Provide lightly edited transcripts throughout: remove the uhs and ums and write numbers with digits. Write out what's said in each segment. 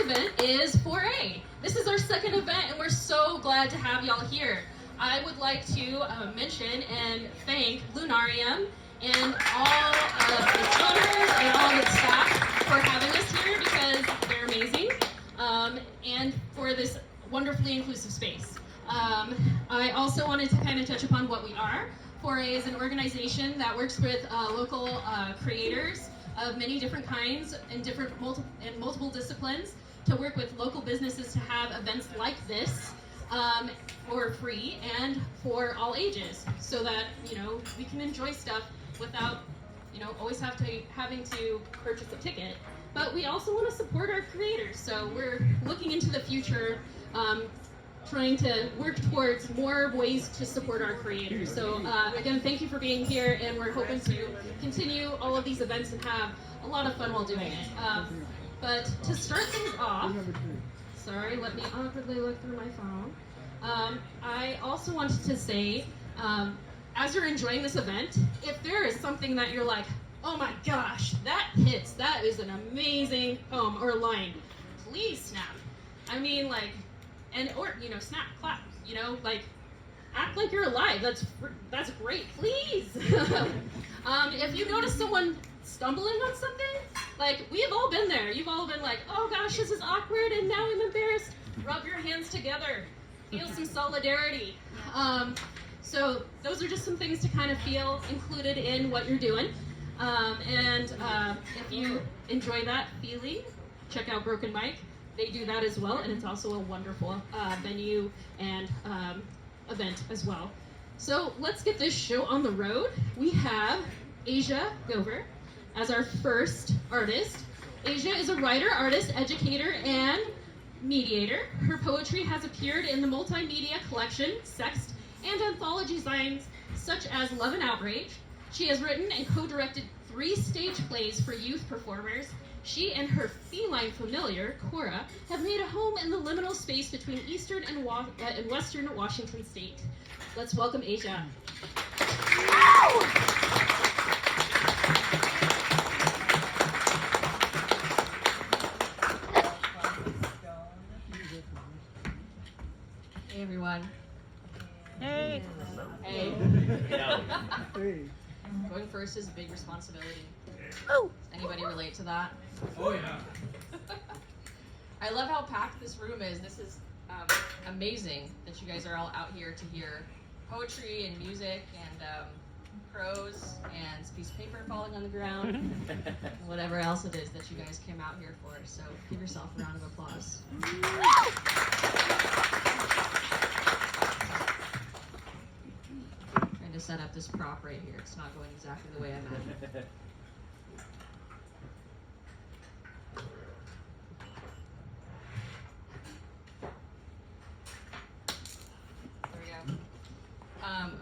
event is Foray. This is our second event, and we're so glad to have y'all here. I would like to mention and thank Lunarium and all of its owners and all of its staff for having us here because they're amazing, and for this wonderfully inclusive space. I also wanted to kind of touch upon what we are. Foray is an organization that works with local creators of many different kinds and multiple disciplines to work with local businesses to have events like this for free and for all ages, so that we can enjoy stuff without always having to purchase a ticket. But we also want to support our creators, so we're looking into the future, trying to work towards more ways to support our creators. So again, thank you for being here, and we're hoping to continue all of these events and have a lot of fun while doing it. But to start things off, sorry, let me awkwardly look through my phone. I also wanted to say, as you're enjoying this event, if there is something that you're like, oh my gosh, that hits, that is an amazing poem or line, please snap. I mean, like, or snap, clap, act like you're alive. That's great, please. If you notice someone stumbling on something, like, we have all been there. You've all been like, oh gosh, this is awkward and now I'm embarrassed. Rub your hands together. Feel some solidarity. So those are just some things to kind of feel included in what you're doing. And if you enjoy that feeling, check out Broken Mike. They do that as well, and it's also a wonderful venue and event as well. So let's get this show on the road. We have Asyia Gover as our first artist. Asyia is a writer, artist, educator, and mediator. Her poetry has appeared in the multimedia collection, Sext, and anthology signs such as Love and Outrage. She has written and co-directed 3 stage plays for youth performers. She and her feline familiar, Cora, have made a home in the liminal space between Eastern and Western Washington State. Let's welcome Asyia. Hey everyone. Hey. Hey. Hey. Going first is a big responsibility. Oh. Anybody relate to that? Oh yeah. I love how packed this room is. This is amazing that you guys are all out here to hear poetry and music and prose and a piece of paper falling on the ground, and whatever else it is that you guys came out here for. So give yourself a round of applause. Trying to set up this prop right here. It's not going exactly the way I imagined.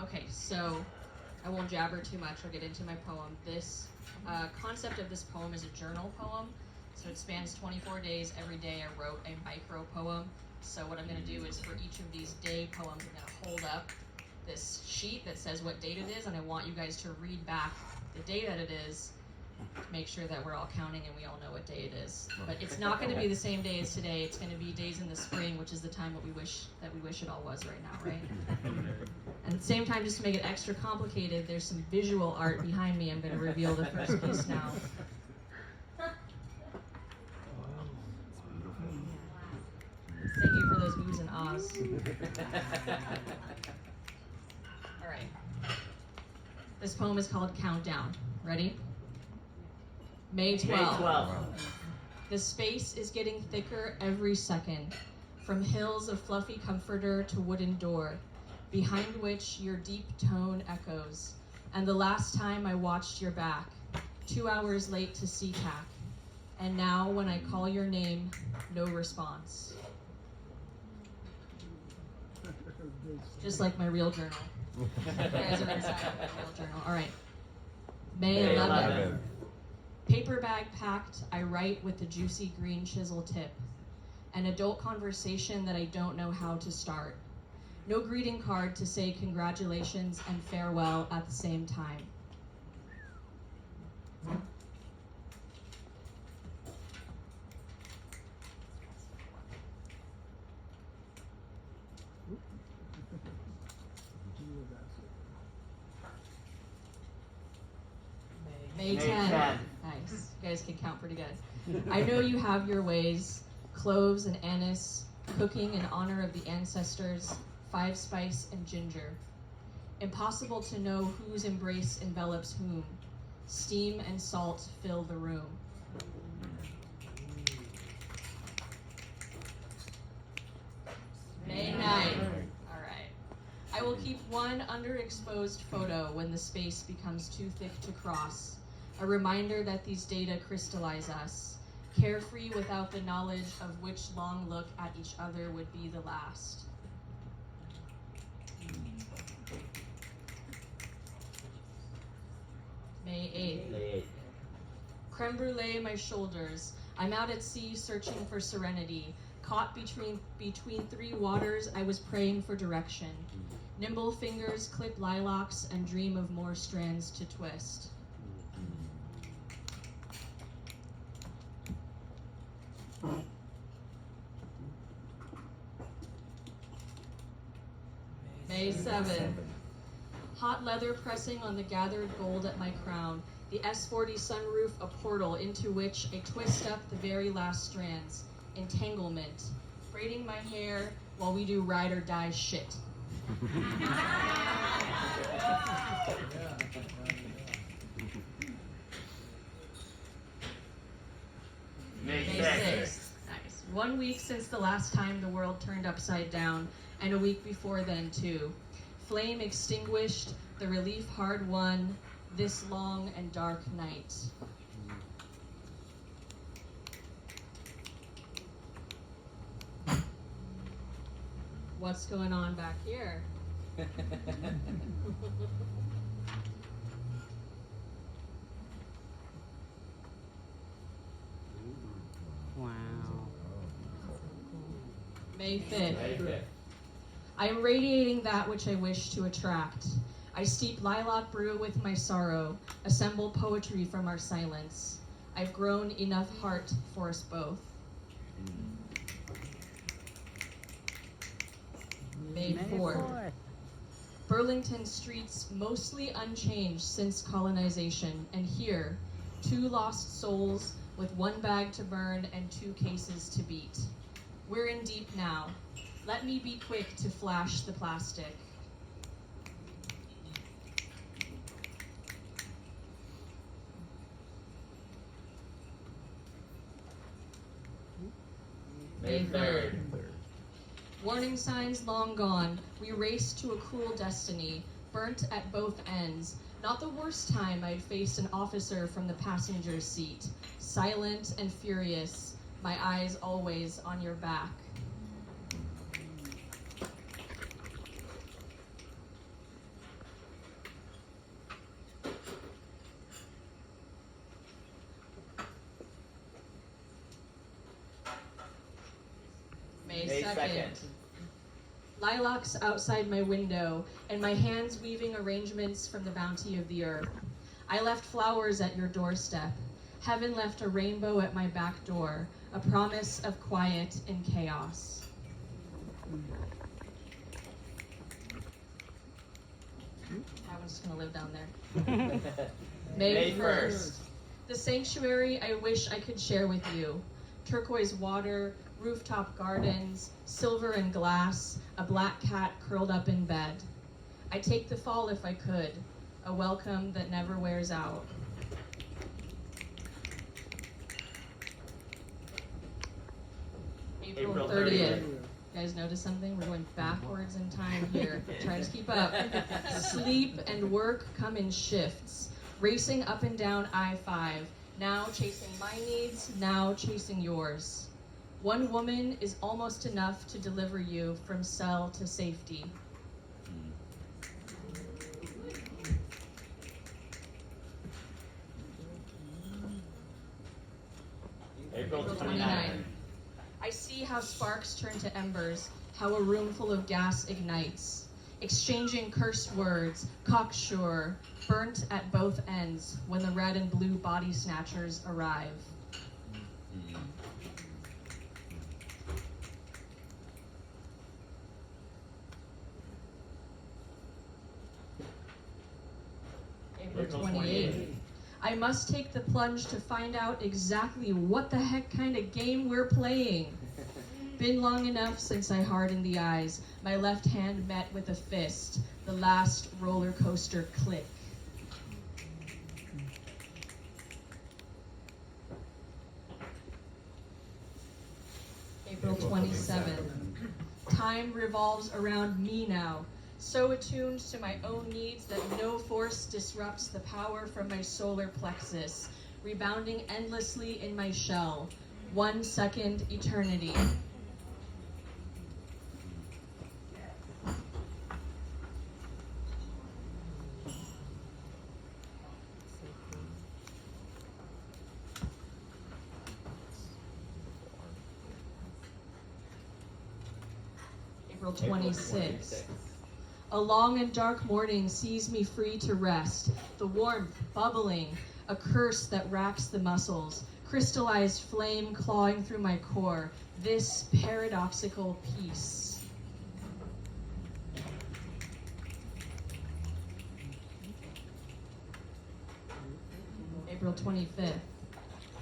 Okay, so I won't jabber too much. I'll get into my poem. This concept of this poem is a journal poem, so it spans 24 days. Every day I wrote a micro poem. So what I'm going to do is for each of these day poems, I'm going to hold up this sheet that says what date it is, and I want you guys to read back the day that it is to make sure that we're all counting and we all know what day it is. But it's not going to be the same day as today. It's going to be days in the spring, which is the time we wish it all was right now, right? And at the same time, just to make it extra complicated, there's some visual art behind me. I'm going to reveal the first piece now. Thank you for those oohs and ahs. All right. This poem is called Countdown. Ready? May 12. The space is getting thicker every second, from hills of fluffy comforter to wooden door, behind which your deep tone echoes. And the last time I watched your back, 2 hours late to SeaTac. And now when I call your name, no response. Just like my real journal. You guys are inside of my real journal. All right. May 11th. Paper bag packed, I write with the juicy green chisel tip. An adult conversation that I don't know how to start. No greeting card to say congratulations and farewell at the same time. May 10. May 10. Nice. You guys can count pretty good. I know you have your ways, cloves and anise, cooking in honor of the ancestors, 5 spice and ginger. Impossible to know whose embrace envelops whom. Steam and salt fill the room. May 9. All right. I will keep one underexposed photo when the space becomes too thick to cross. A reminder that these data crystallize us, carefree without the knowledge of which long look at each other would be the last. May 8th. May 8th. Creme brulee my shoulders. I'm out at sea searching for serenity. Caught between 3 waters, I was praying for direction. Nimble fingers clip lilacs and dream of more strands to twist. May 7th. Hot leather pressing on the gathered gold at my crown. The S40 sunroof a portal into which I twist up the very last strands. Entanglement. Braiding my hair while we do ride or die shit. May May 6th. 6th. Nice. 1 week since the last time the world turned upside down, and a week before then too. Flame extinguished, the relief hard won, this long and dark night. What's going on back here? Wow. May 5th. May 5th. I am radiating that which I wish to attract. I steep lilac brew with my sorrow, assemble poetry from our silence. I've grown enough heart for us both. May 4th. Burlington streets mostly unchanged since colonization, and here, 2 lost souls with 1 bag to burn and 2 cases to beat. We're in deep now. Let me be quick to flash the plastic. May 3rd. Warning signs long gone. We race to a cruel destiny, burnt at both ends. Not the worst time I'd faced an officer from the passenger seat. Silent and furious, my eyes always on your back. May May 2nd. 2nd. Lilacs outside my window, and my hands weaving arrangements from the bounty of the earth. I left flowers at your doorstep. Heaven left a rainbow at my back door, a promise of quiet in chaos. That one's just gonna live down there. May 1st. The sanctuary I wish I could share with you. Turquoise water, rooftop gardens, silver and glass, a black cat curled up in bed. I'd take the fall if I could, a welcome that never wears out. April 30th. You guys notice something? We're going backwards in time here. Trying to keep up. Sleep and work come in shifts. Racing up and down I-5. Now chasing my needs, now chasing yours. One woman is almost enough to deliver you from cell to safety. April April 29th. I see how sparks turn to embers, how a room full of gas ignites. Exchanging cursed words, cocksure, burnt at both ends when the red and blue body snatchers arrive. April 28th. I must take the plunge to find out exactly what the heck kind of game we're playing. Been long enough since I hardened the eyes. My left hand met with a fist. The last roller coaster click. April 27th. Time revolves around me now. So attuned to my own needs that no force disrupts the power from my solar plexus, rebounding endlessly in my shell. 1 second eternity. April 26th. A long and dark morning sees me free to rest, the warmth bubbling, a curse that racks the muscles, crystallized flame clawing through my core, this paradoxical peace. April 25th.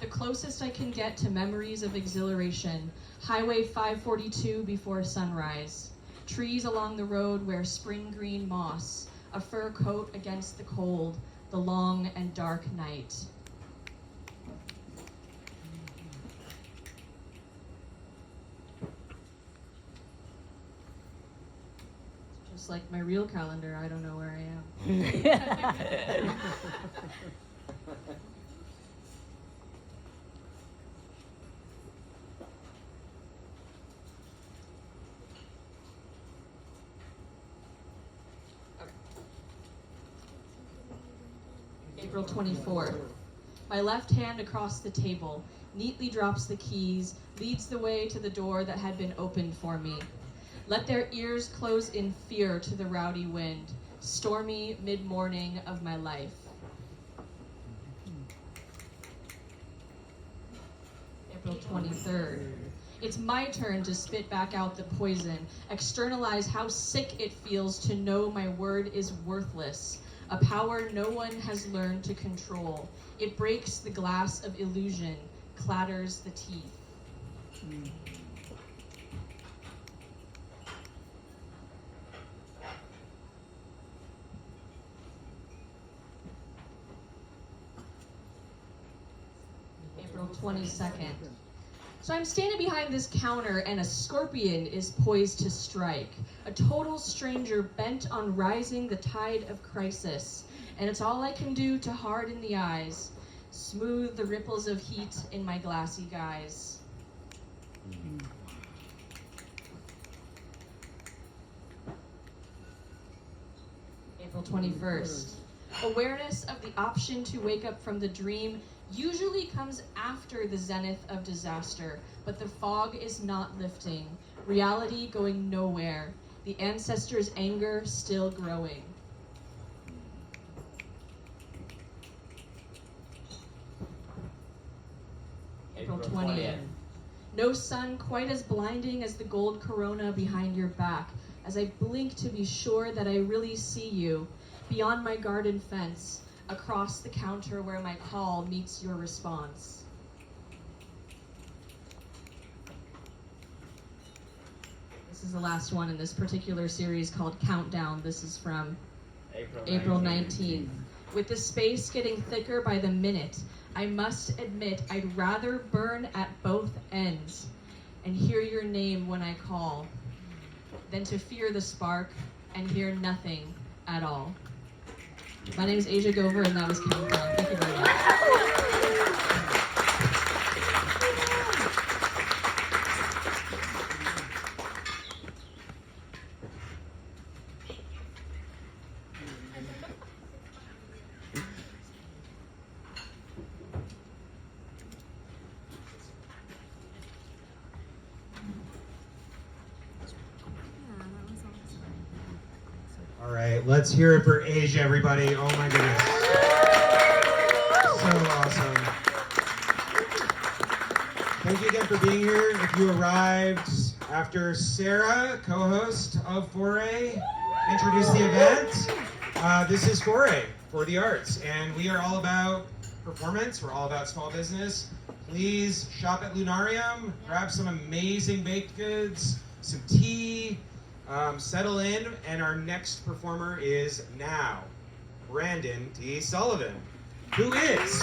The closest I can get to memories of exhilaration, Highway 542 before sunrise. Trees along the road wear spring green moss, a fur coat against the cold, the long and dark night. Just like my real calendar, I don't know where I am. April 24th. My left hand across the table, neatly drops the keys, leads the way to the door that had been opened for me. Let their ears close in fear to the rowdy wind, stormy mid-morning of my life. April 23rd. It's my turn to spit back out the poison, externalize how sick it feels to know my word is worthless. A power no one has learned to control. It breaks the glass of illusion, clatters the teeth. April 22nd. So I'm standing behind this counter and a scorpion is poised to strike. A total stranger bent on rising the tide of crisis. And it's all I can do to harden the eyes, smooth the ripples of heat in my glassy guise. April 21st. Awareness of the option to wake up from the dream usually comes after the zenith of disaster, but the fog is not lifting, reality going nowhere, the ancestors' anger still growing. April 20th. No sun quite as blinding as the gold corona behind your back, as I blink to be sure that I really see you, beyond my garden fence, across the counter where my call meets your response. This is the last one in this particular series called Countdown. This is from April 19th. With the space getting thicker by the minute, I must admit I'd rather burn at both ends and hear your name when I call than to fear the spark and hear nothing at all. My name is Asyia Gover, and that was Countdown. Thank you very much. All right, let's hear it for Asyia, everybody. Oh my goodness. So awesome. Thank you again for being here. If you arrived after Sarah, co-host of Foray, introduced the event, this is Foray. for the arts. And we are all about performance. We're all about small business. Please shop at Lunarium, grab some amazing baked goods, some tea, settle in, and our next performer is now Brandon T. Sullivan, who is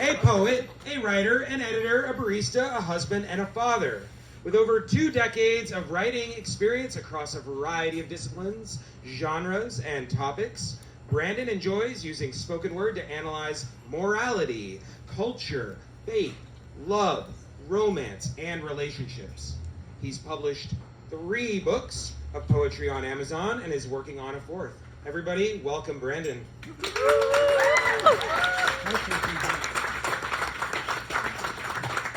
a poet, a writer, an editor, a barista, a husband, and a father. With over 2 decades of writing experience across a variety of disciplines, genres, and topics, Brandon enjoys using spoken word to analyze morality, culture, faith, love, romance, and relationships. He's published 3 books of poetry on Amazon and is working on a 4th. Everybody, welcome Brandon.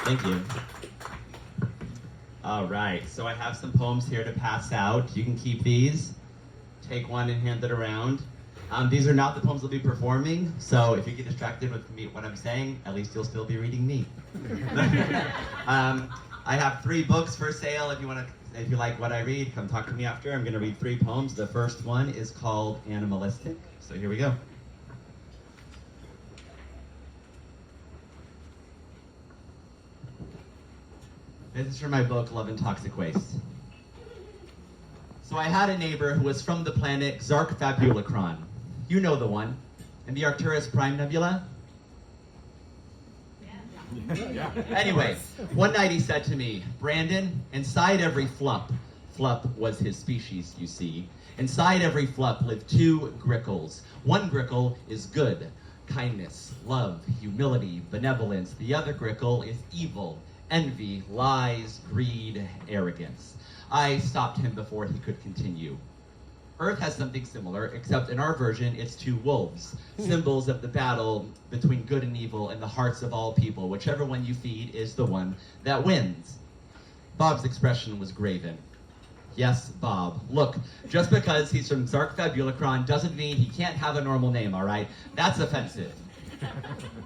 Thank you. All right, so I have some poems here to pass out. You can keep these. Take one and hand it around. These are not the poems I'll be performing, so if you get distracted with me, what I'm saying, at least you'll still be reading me. I have 3 books for sale. If you like what I read, come talk to me after. I'm going to read 3 poems. The first one is called Animalistic. So here we go. This is from my book, Love and Toxic Waste. So I had a neighbor who was from the planet Xark-Fabulacron. You know the one. In the Arcturus Prime Nebula? Yeah. Anyway, one night he said to me, Brandon, inside every flup was his species, you see. Inside every flup live 2 grickles. One grickle is good, kindness, love, humility, benevolence. The other grickle is evil, envy, lies, greed, arrogance. I stopped him before he could continue. Earth has something similar, except in our version, it's 2 wolves, symbols of the battle between good and evil in the hearts of all people. Whichever one you feed is the one that wins. Bob's expression was graven. Yes, Bob. Look, just because he's from Xark-Fabulacron doesn't mean he can't have a normal name, all right? That's offensive.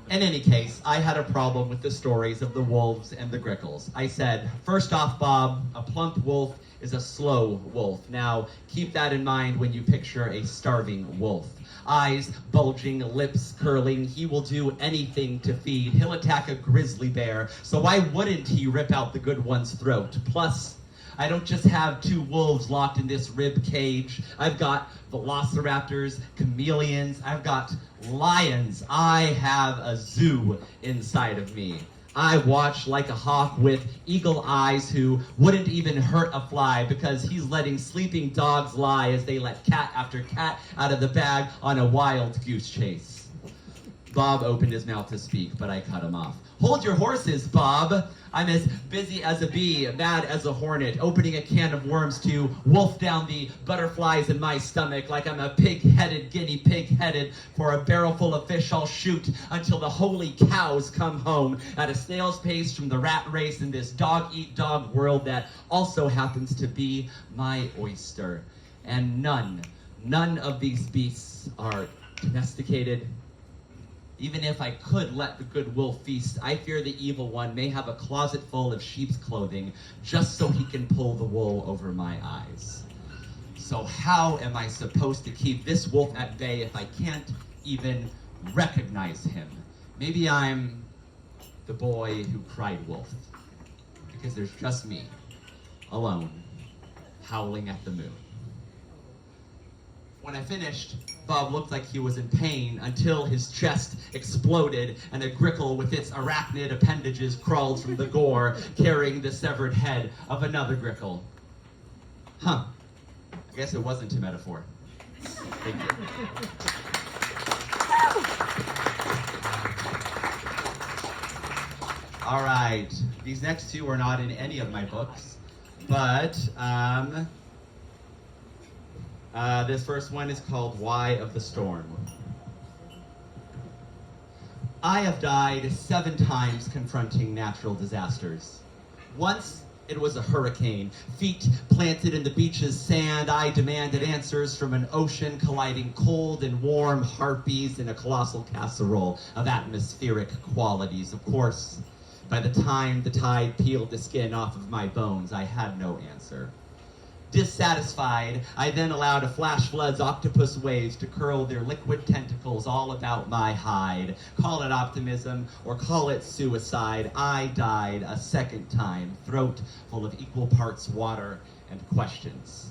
In any case, I had a problem with the stories of the wolves and the grickles. I said, first off, Bob, a plump wolf is a slow wolf. Now, keep that in mind when you picture a starving wolf. Eyes bulging, lips curling, he will do anything to feed. He'll attack a grizzly bear, so why wouldn't he rip out the good one's throat? Plus, I don't just have 2 wolves locked in this rib cage. I've got velociraptors, chameleons, I've got lions. I have a zoo inside of me. I watch like a hawk with eagle eyes who wouldn't even hurt a fly because he's letting sleeping dogs lie as they let cat after cat out of the bag on a wild goose chase. Bob opened his mouth to speak, but I cut him off. Hold your horses, Bob. I'm as busy as a bee, mad as a hornet, opening a can of worms to wolf down the butterflies in my stomach like I'm a pig-headed guinea pig headed for a barrel full of fish I'll shoot until the holy cows come home at a snail's pace from the rat race in this dog-eat-dog world that also happens to be my oyster. And none of these beasts are domesticated. Even if I could let the good wolf feast, I fear the evil one may have a closet full of sheep's clothing just so he can pull the wool over my eyes. So how am I supposed to keep this wolf at bay if I can't even recognize him? Maybe I'm the boy who cried wolf, because there's just me, alone, howling at the moon. When I finished, Bob looked like he was in pain until his chest exploded and a grickle with its arachnid appendages crawled from the gore, carrying the severed head of another grickle. Huh. I guess it wasn't a metaphor. Thank you. All right. These next 2 are not in any of my books, but this first one is called Why of the Storm. I have died 7 times confronting natural disasters. Once it was a hurricane, feet planted in the beach's sand. I demanded answers from an ocean colliding cold and warm harpies in a colossal casserole of atmospheric qualities. Of course, by the time the tide peeled the skin off of my bones, I had no answer. Dissatisfied, I then allowed a flash flood's octopus waves to curl their liquid tentacles all about my hide. Call it optimism or call it suicide. I died a second time, throat full of equal parts water and questions.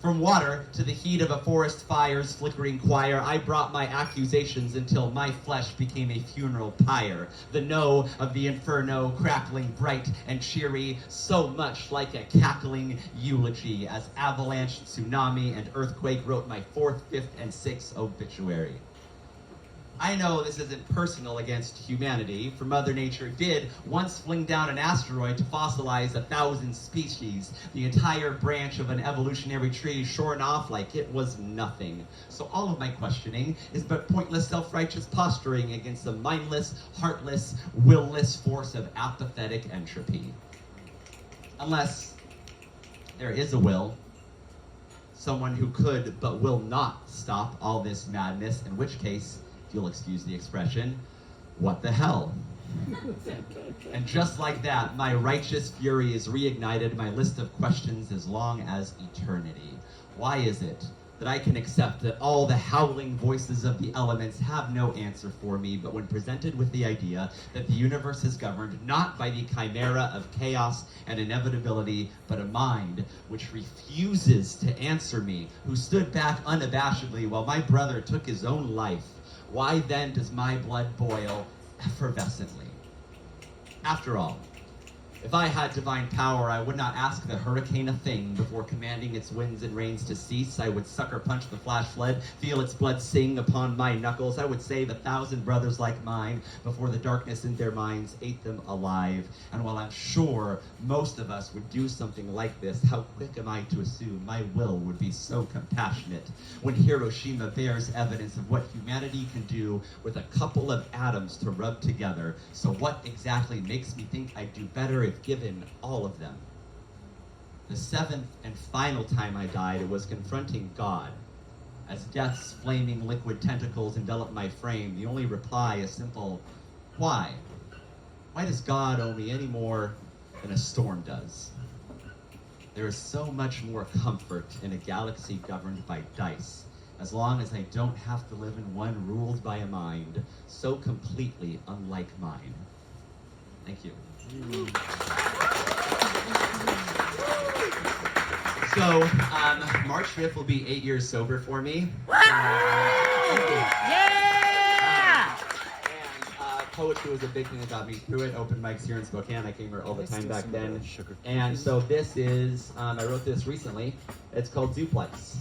From water to the heat of a forest fire's flickering choir, I brought my accusations until my flesh became a funeral pyre. The no of the inferno, crackling bright and cheery, so much like a cackling eulogy, as avalanche, tsunami, and earthquake wrote my 4th, 5th, and 6th obituary. I know this isn't personal against humanity, for Mother Nature did once fling down an asteroid to fossilize 1,000 species, the entire branch of an evolutionary tree shorn off like it was nothing. So all of my questioning is but pointless self-righteous posturing against the mindless, heartless, will-less force of apathetic entropy. Unless there is a will, someone who could but will not stop all this madness, in which case, you'll excuse the expression, what the hell? And just like that, my righteous fury is reignited, my list of questions as long as eternity. Why is it that I can accept that all the howling voices of the elements have no answer for me, but when presented with the idea that the universe is governed not by the chimera of chaos and inevitability, but a mind which refuses to answer me, who stood back unabashedly while my brother took his own life, why then does my blood boil effervescently? After all, if I had divine power, I would not ask the hurricane a thing before commanding its winds and rains to cease. I would sucker punch the flash flood, feel its blood sing upon my knuckles. I would save 1,000 brothers like mine before the darkness in their minds ate them alive. And while I'm sure most of us would do something like this, how quick am I to assume my will would be so compassionate when Hiroshima bears evidence of what humanity can do with a couple of atoms to rub together? So what exactly makes me think I'd do better if given all of them? The 7th and final time I died, it was confronting God. As death's flaming liquid tentacles enveloped my frame, the only reply is simple, why? Why does God owe me any more than a storm does? There is so much more comfort in a galaxy governed by dice, as long as I don't have to live in one ruled by a mind so completely unlike mine. Thank you. So, March 5th will be 8 years sober for me. Yeah! And poetry was a big thing that got me through it. Open mics here in Spokane, I came here all the time back then. And so this is, I wrote this recently. It's called Duplex.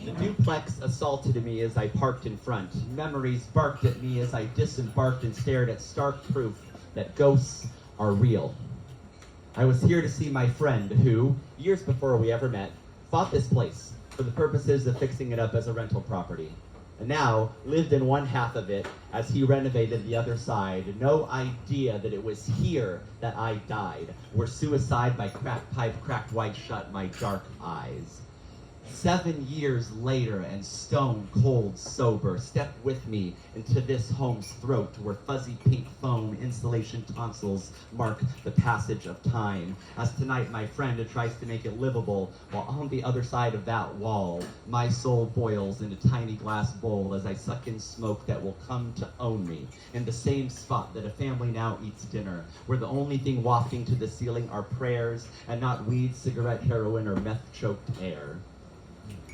The duplex assaulted me as I parked in front. Memories barked at me as I disembarked and stared at stark proof that ghosts are real. I was here to see my friend who, years before we ever met, bought this place for the purposes of fixing it up as a rental property, and now lived in one half of it as he renovated the other side. No idea that it was here that I died, where suicide by crack pipe cracked wide shut my dark eyes. 7 years later and stone cold sober, step with me into this home's throat where fuzzy pink foam insulation tonsils mark the passage of time. As tonight my friend tries to make it livable, while on the other side of that wall, my soul boils in a tiny glass bowl as I suck in smoke that will come to own me, in the same spot that a family now eats dinner, where the only thing wafting to the ceiling are prayers and not weed, cigarette, heroin, or meth-choked air.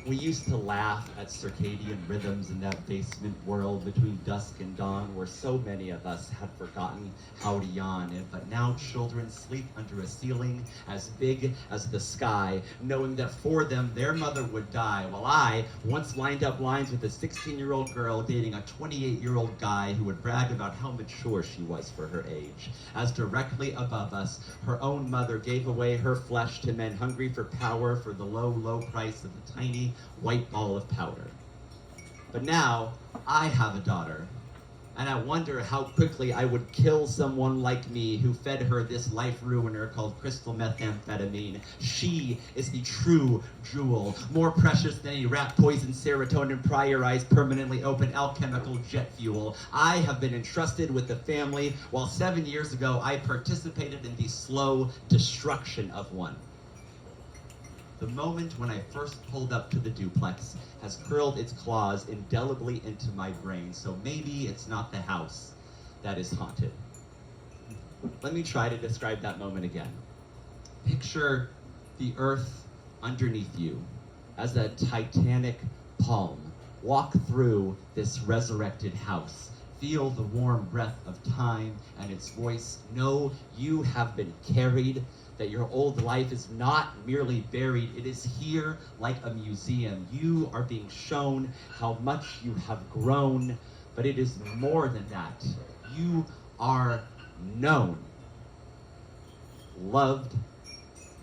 We used to laugh at circadian rhythms in that basement world between dusk and dawn where so many of us had forgotten how to yawn. But now children sleep under a ceiling as big as the sky, knowing that for them their mother would die, while I once lined up lines with a 16-year-old girl dating a 28-year-old guy who would brag about how mature she was for her age. As directly above us, her own mother gave away her flesh to men hungry for power for the low, low price of a tiny white ball of powder. But now, I have a daughter, and I wonder how quickly I would kill someone like me who fed her this life ruiner called crystal methamphetamine. She is the true jewel, more precious than any rat poison, serotonin, priorized, permanently open alchemical jet fuel. I have been entrusted with the family, while 7 years ago I participated in the slow destruction of one. The moment when I first pulled up to the duplex has curled its claws indelibly into my brain, so maybe it's not the house that is haunted. Let me try to describe that moment again. Picture the earth underneath you as a titanic palm. Walk through this resurrected house. Feel the warm breath of time and its voice. Know you have been carried, that your old life is not merely buried. It is here like a museum. You are being shown how much you have grown, but it is more than that. You are known, loved,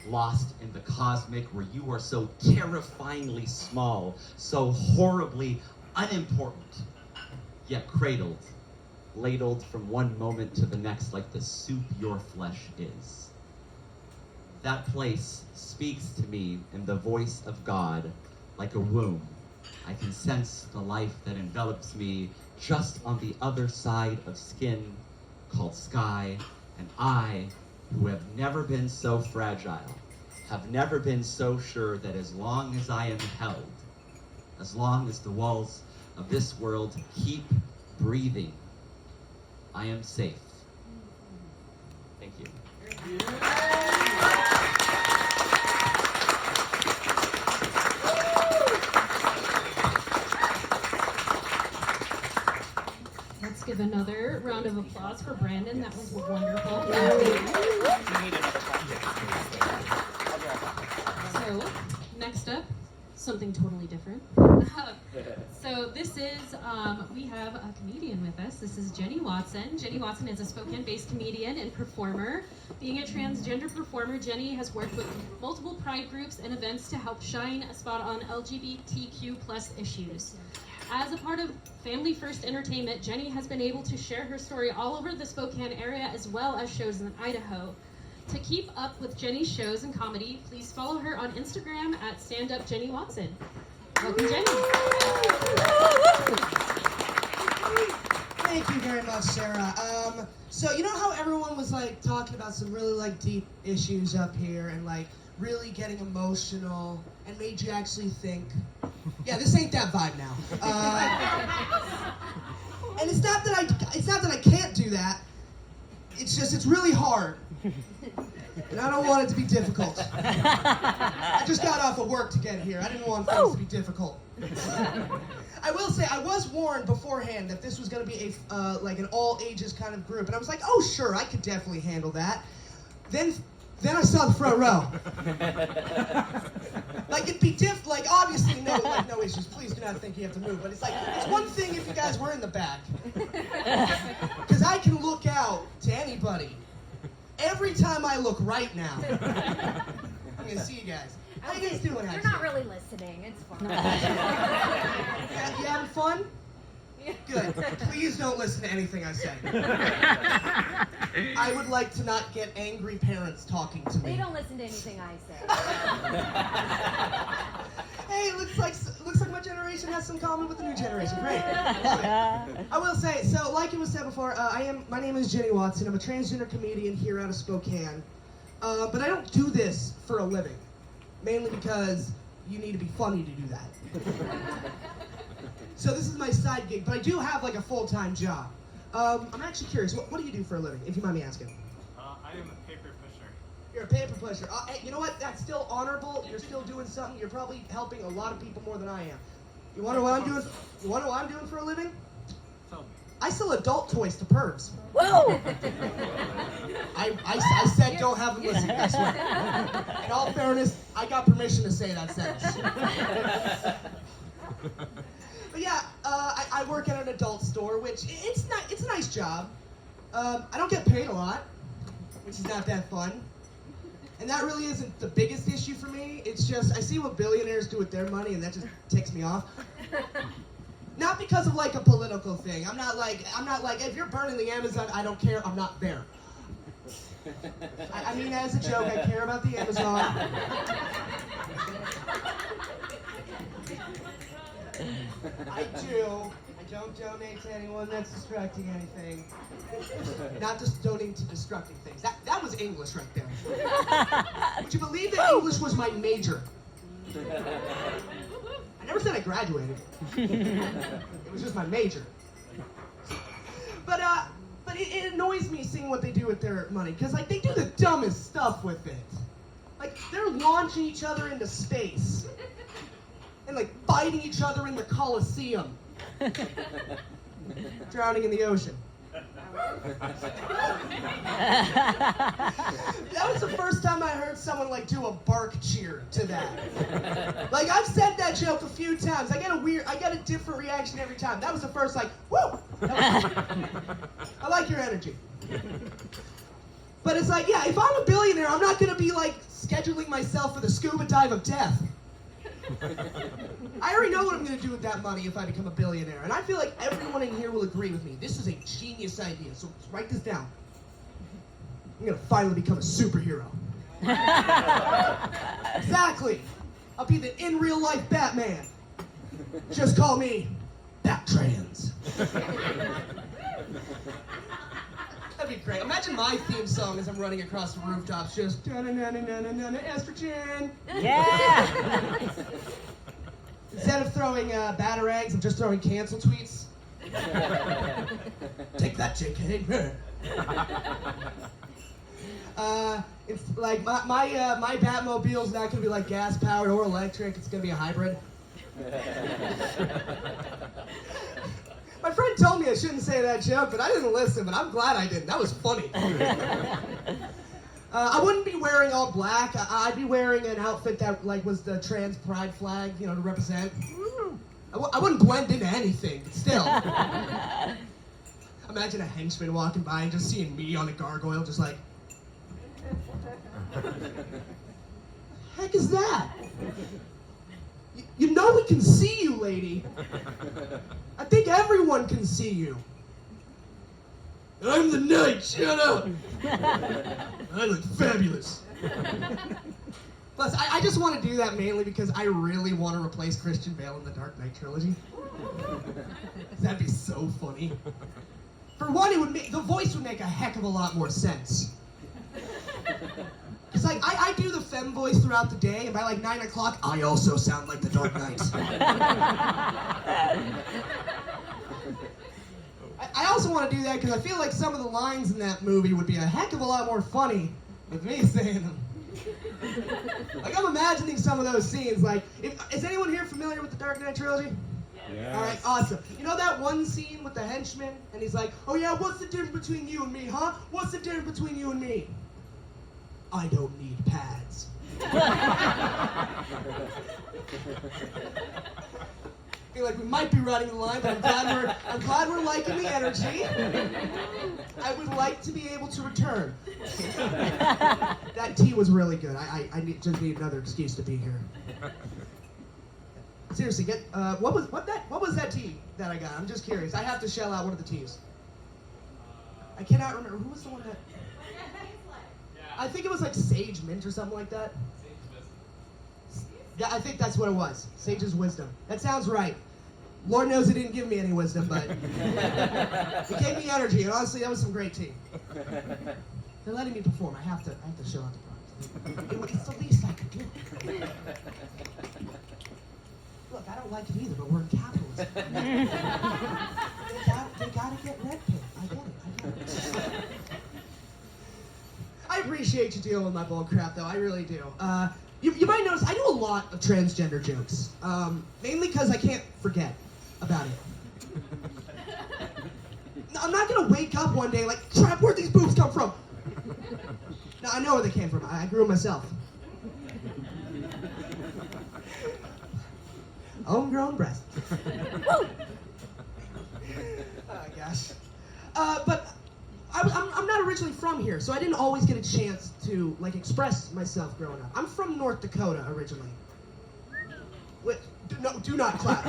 lost in the cosmic, where you are so terrifyingly small, so horribly unimportant, yet cradled, ladled from one moment to the next like the soup your flesh is. That place speaks to me in the voice of God like a womb. I can sense the life that envelops me just on the other side of skin called sky, and I, who have never been so fragile, have never been so sure that as long as I am held, as long as the walls of this world keep breathing, I am safe. Thank you. Let's give another round of applause for Brandon. That was wonderful. So, next up, something totally different. So this is, we have a comedian with us. This is Jenny Watson. Jenny Watson is a Spokane-based comedian and performer. Being a transgender performer, Jenny has worked with multiple pride groups and events to help shine a spot on LGBTQ+ issues. As a part of Family First Entertainment, Jenny has been able to share her story all over the Spokane area as well as shows in Idaho. To keep up with Jenny's shows and comedy, please follow her on Instagram at StandUpJennyWatson. Welcome, Jenny. Thank you very much, Sarah. So you know how everyone was like talking about some really like deep issues up here and like really getting emotional and made you actually think, yeah, this ain't that vibe now. And it's not that I can't do that. It's just it's really hard. And I don't want it to be difficult. I just got off of work to get here. I didn't want things to be difficult. I will say, I was warned beforehand that this was going to be a like an all ages kind of group, and I was like, oh sure, I could definitely handle that. Then I saw the front row. Like it'd be like obviously no issues. Please do not think you have to move. But it's like it's one thing if you guys were in the back, because I can look out to anybody. Every time I look right now, I'm gonna see you guys. How you guys doing? You're not really listening. It's fine. Yeah, you having fun? Good. Please don't listen to anything I say. I would like to not get angry parents talking to me. They don't listen to anything I say. Hey, looks like my generation has some common with the new generation. Great. I will say, so like it was said before, my name is Jenny Watson. I'm a transgender comedian here out of Spokane. But I don't do this for a living. Mainly because you need to be funny to do that. So this is my side gig, but I do have like a full-time job. I'm actually curious, what do you do for a living, if you mind me asking? I am a paper pusher. You're a paper pusher. Hey, you know what? That's still honorable. You're still doing something. You're probably helping a lot of people more than I am. You wonder what I'm doing? You wonder what I'm doing for a living? Tell me. I sell adult toys to pervs. Whoa! I said don't have them listen, I swear. In all fairness, I got permission to say that sentence. But yeah, I work at an adult store, which it's a nice job. I don't get paid a lot, which is not that fun. And that really isn't the biggest issue for me. It's just I see what billionaires do with their money, and that just ticks me off. Not because of like a political thing. I'm not like if you're burning the Amazon, I don't care. I'm not there. I mean, as a joke, I care about the Amazon. I do. I don't donate to anyone that's destructing anything. Not just donating to destructing things. That was English right there. Would you believe that English was my major? I never said I graduated. It was just my major. But it annoys me seeing what they do with their money, because like they do the dumbest stuff with it. Like they're launching each other into space and like fighting each other in the Coliseum, drowning in the ocean. That was the first time I heard someone like do a bark cheer to that. Like I've said that joke a few times. I get a different reaction every time. That was the first like, woo! I like your energy. But it's like, yeah, if I'm a billionaire, I'm not gonna be like scheduling myself for the scuba dive of death. I already know what I'm going to do with that money if I become a billionaire. And I feel like everyone in here will agree with me. This is a genius idea. So let's write this down. I'm going to finally become a superhero. Exactly. I'll be the in real life Batman. Just call me Battrans. That'd be great. Imagine my theme song as I'm running across the rooftops, just da-na-na-na-na-na-na, estrogen. Yeah. Instead of throwing batter eggs, I'm just throwing cancel tweets. Take that, JK. It's like my Batmobile's not gonna be like gas powered or electric. It's gonna be a hybrid. My friend told me I shouldn't say that joke, but I didn't listen, but I'm glad I didn't. That was funny. I wouldn't be wearing all black. I'd be wearing an outfit that like was the trans pride flag, you know, to represent. I wouldn't blend into anything, but still. Imagine a henchman walking by and just seeing me on a gargoyle, just like, heck is that? You know we can see you, lady. I think everyone can see you. I'm the knight, shut up. I look fabulous. Plus, I just want to do that mainly because I really want to replace Christian Bale in the Dark Knight trilogy. That'd be so funny. For one, the voice would make a heck of a lot more sense. It's like, I do the femme voice throughout the day, and by like 9 o'clock, I also sound like the Dark Knight. I also want to do that because I feel like some of the lines in that movie would be a heck of a lot more funny with me saying them. Like, I'm imagining some of those scenes. Like, is anyone here familiar with the Dark Knight trilogy? Yeah. All right, awesome. You know that one scene with the henchman? And he's like, oh yeah, what's the difference between you and me, huh? What's the difference between you and me? I don't need pads. I feel like we might be running the line, but I'm glad we're liking the energy. I would like to be able to return. That tea was really good. I just need another excuse to be here. Seriously, what was that tea that I got? I'm just curious. I have to shell out one of the teas. I cannot remember. Who was the one that? I think it was like sage mint or something like that. Yeah, I think that's what it was. Sage's wisdom. That sounds right. Lord knows it didn't give me any wisdom, but it gave me energy, and honestly, that was some great tea. They're letting me perform. I have to show out the product. It's the least I could do. Look, I don't like it either, but we're in capitalism. They gotta get red pill. I get it. I appreciate you dealing with my bull crap, though. I really do. You might notice I do a lot of transgender jokes, mainly because I can't forget about it. I'm not gonna wake up one day like, crap, where'd these boobs come from? No, I know where they came from. I grew them myself. Homegrown breast. Oh gosh. But I'm not originally from here, so I didn't always get a chance to like express myself growing up. I'm from North Dakota originally. Wait, do not clap.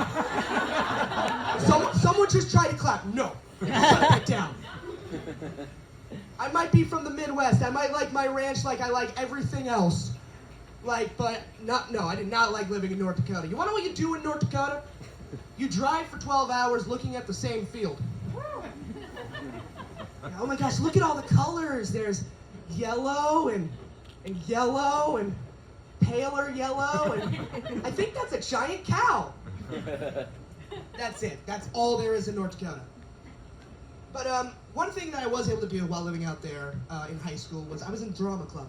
Someone just tried to clap. No, shut that down. I might be from the Midwest. I might like my ranch like I like everything else. But I did not like living in North Dakota. You wanna know what you do in North Dakota? You drive for 12 hours looking at the same field. Oh my gosh, look at all the colors. There's yellow and paler yellow, and I think that's a giant cow. That's it. That's all there is in North Dakota. But one thing that I was able to do while living out there in high school was I was in drama club.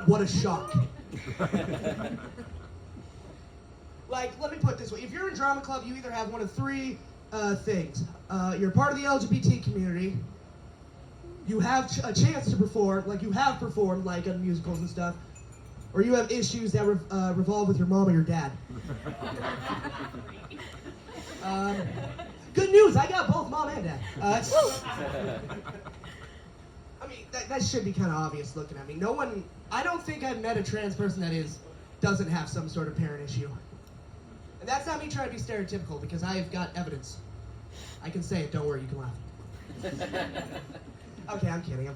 What a shock. Like, let me put it this way. If you're in drama club, you either have one of three things. You're part of the LGBT community. You have a chance to perform, like you have performed, like on musicals and stuff. Or you have issues that revolve with your mom or your dad. Good news, I got both mom and dad. I mean, that should be kind of obvious looking at me. I don't think I've met a trans person that doesn't have some sort of parent issue. And that's not me trying to be stereotypical, because I've got evidence. I can say it, don't worry, you can laugh. Okay, I'm kidding.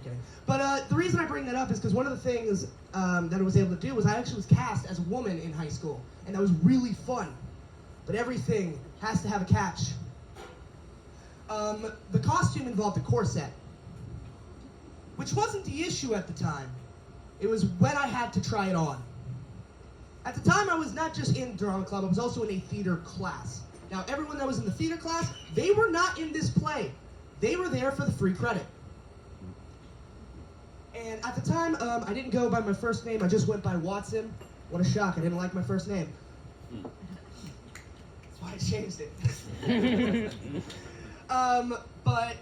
But the reason I bring that up is because one of the things that I was able to do was I actually was cast as a woman in high school, and that was really fun. But everything has to have a catch. The costume involved a corset, which wasn't the issue at the time. It was when I had to try it on. At the time, I was not just in drama club, I was also in a theater class. Now, everyone that was in the theater class, they were not in this play. They were there for the free credit. And at the time, I didn't go by my first name, I just went by Watson. What a shock, I didn't like my first name. That's why I changed it. But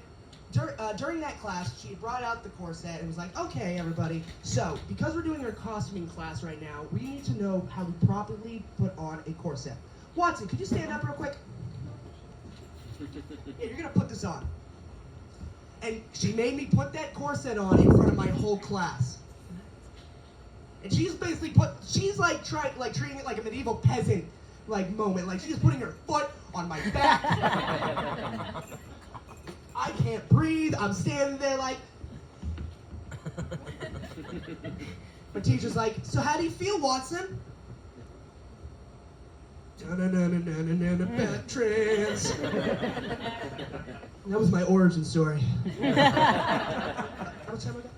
during that class, she brought out the corset and was like, okay, everybody, so because we're doing our costuming class right now, we need to know how to properly put on a corset. Watson, could you stand up real quick? Yeah, you're gonna put this on. And she made me put that corset on in front of my whole class. And she's basically she's like treating it like a medieval peasant moment. Like she's putting her foot on my back. I can't breathe. I'm standing there like. My teacher's like, so how do you feel, Watson? Bad trans. That was my origin story. How much time we got?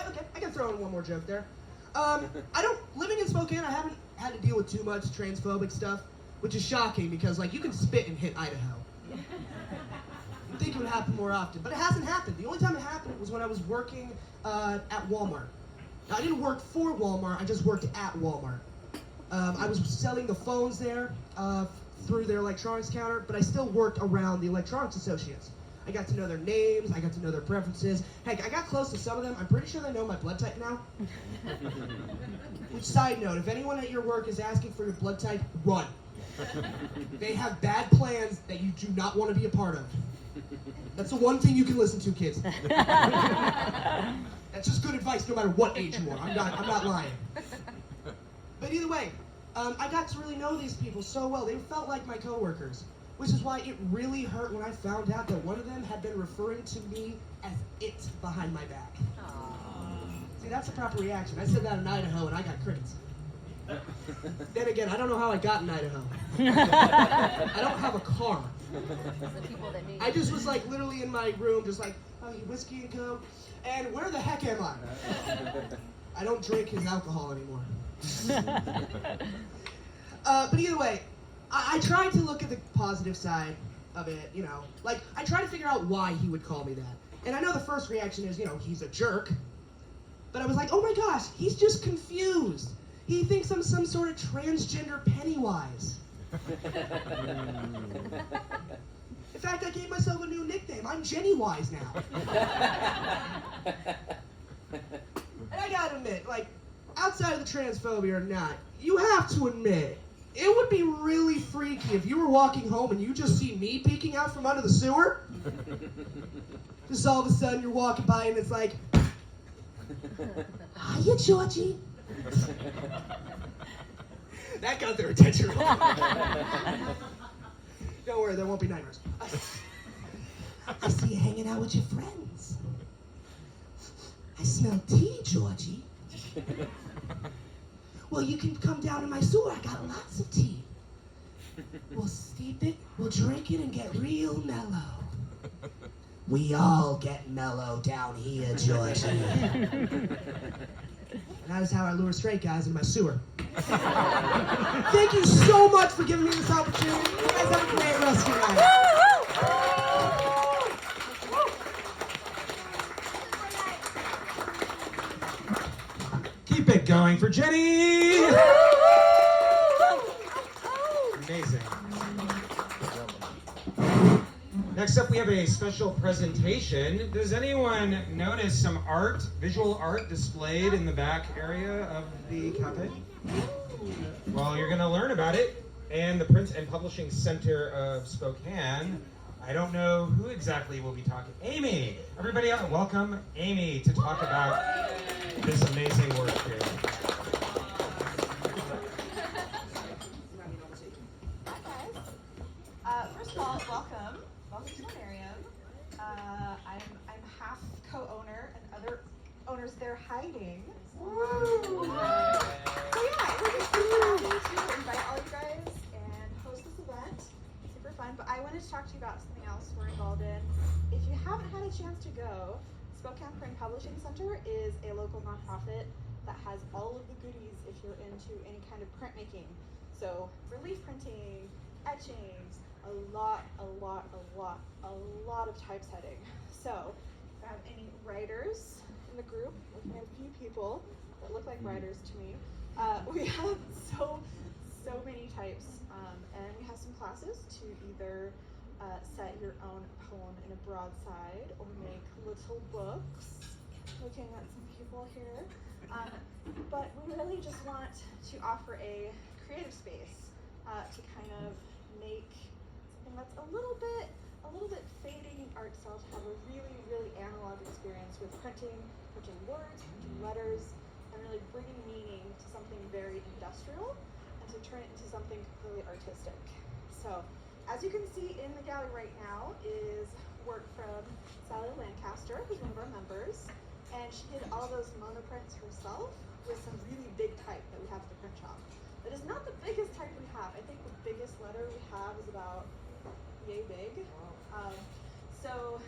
Okay, I can throw in one more joke there. Living in Spokane, I haven't had to deal with too much transphobic stuff, which is shocking because, like, you can spit and hit Idaho. You'd think it would happen more often, but it hasn't happened. The only time it happened was when I was working at Walmart. Now, I didn't work for Walmart, I just worked at Walmart. I was selling the phones there through their electronics counter, but I still worked around the electronics associates. I got to know their names, I got to know their preferences. Heck, I got close to some of them. I'm pretty sure they know my blood type now. Which, side note, if anyone at your work is asking for your blood type, run. They have bad plans that you do not want to be a part of. That's the one thing you can listen to, kids. That's just good advice no matter what age you are. I'm not lying. But either way, I got to really know these people so well. They felt like my coworkers, which is why it really hurt when I found out that one of them had been referring to me as it behind my back. See, that's a proper reaction. I said that in Idaho and I got crickets. Then again, I don't know how I got in Idaho. I don't have a car. The people that need I just was like literally in my room, just like, oh, whiskey and coke, and where the heck am I? I don't drink his alcohol anymore. But either way, I tried to look at the positive side of it, you know. Like, I tried to figure out why he would call me that. And I know the first reaction is, you know, he's a jerk. But I was like, oh my gosh, he's just confused. He thinks I'm some sort of transgender Pennywise. In fact, I gave myself a new nickname. I'm Jennywise now. And I gotta admit, like, outside of the transphobia or not, you have to admit, it would be really freaky if you were walking home and you just see me peeking out from under the sewer. Just all of a sudden you're walking by and it's like, hiya, Georgie. That got their attention. Don't worry, there won't be nightmares. I see you hanging out with your friends. I smell tea, Georgie. Well, you can come down to my sewer. I got lots of tea. We'll steep it, we'll drink it, and get real mellow. We all get mellow down here, Georgie. And that is how I lure straight guys in my sewer. Thank you so much for giving me this opportunity. You guys have a great rest of your night. Keep it going for Jenny! Amazing. Next up, we have a special presentation. Does anyone notice some art, visual art displayed in the back area of the cafe? Well, you're going to learn about it. And the Print and Publishing Center of Spokane. I don't know who exactly will be talking. Amy! Everybody out, welcome Amy to talk about this amazing work here. First of all, welcome to Lunarium. I'm half co-owner, and other owners they're hiding. So yeah, we're just super happy to invite all you guys and host this event. Super fun. But I wanted to talk to you about something else we're involved in. If you haven't had a chance to go, Spokane Print Publishing Center is a local nonprofit that has all of the goodies if you're into any kind of printmaking. So relief printing, etchings, a lot of typesetting. So if I have any writers in the group, looking at a few people that look like writers to me, we have so many types, and we have some classes to either set your own poem in a broadside or make little books. Looking at some people here, but we really just want to offer a creative space to kind of make something that's a little bit fading in art style to have a really analog experience with printing words, printing letters, and really bringing meaning to something very industrial and to turn it into something completely artistic. So, as you can see in the gallery right now is work from Sally Lancaster, who's one of our members, and she did all those monoprints herself with some really big type that we have at the print shop. That is not the biggest type we have. I think the biggest letter we have is about yay big. So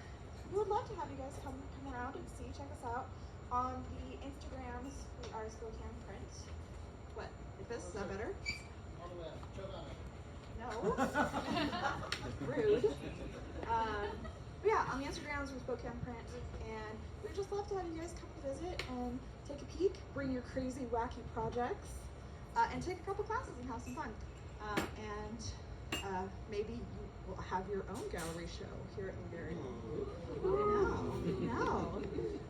we would love to have you guys come around and see, check us out. On the Instagrams, we are Spokane Print. What? Like this? Is that better? No. Rude. But yeah, on the Instagrams, we're Spokane Print, and we'd just love to have you guys come visit and take a peek, bring your crazy, wacky projects, and take a couple classes and have some fun. Maybe you will have your own gallery show here at Lunarium. No.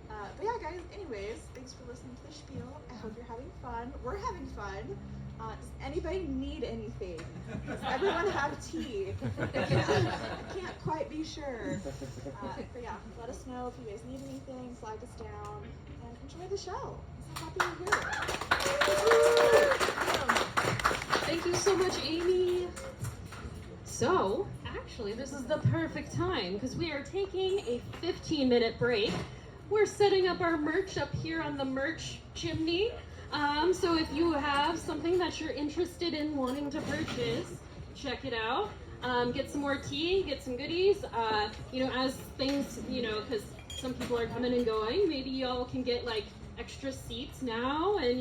But yeah, guys, anyways, thanks for listening to the spiel. I hope you're having fun. We're having fun. Does anybody need anything? Does everyone have tea? I can't quite be sure. But yeah, let us know if you guys need anything, flag us down, and enjoy the show. I'm so happy you're here. Thank you so much, Amy. So, actually, this is the perfect time because we are taking a 15-minute break. We're setting up our merch up here on the merch chimney. So if you have something that you're interested in wanting to purchase, check it out. Get some more tea, get some goodies. As things, because some people are coming and going, maybe y'all can get like extra seats now, and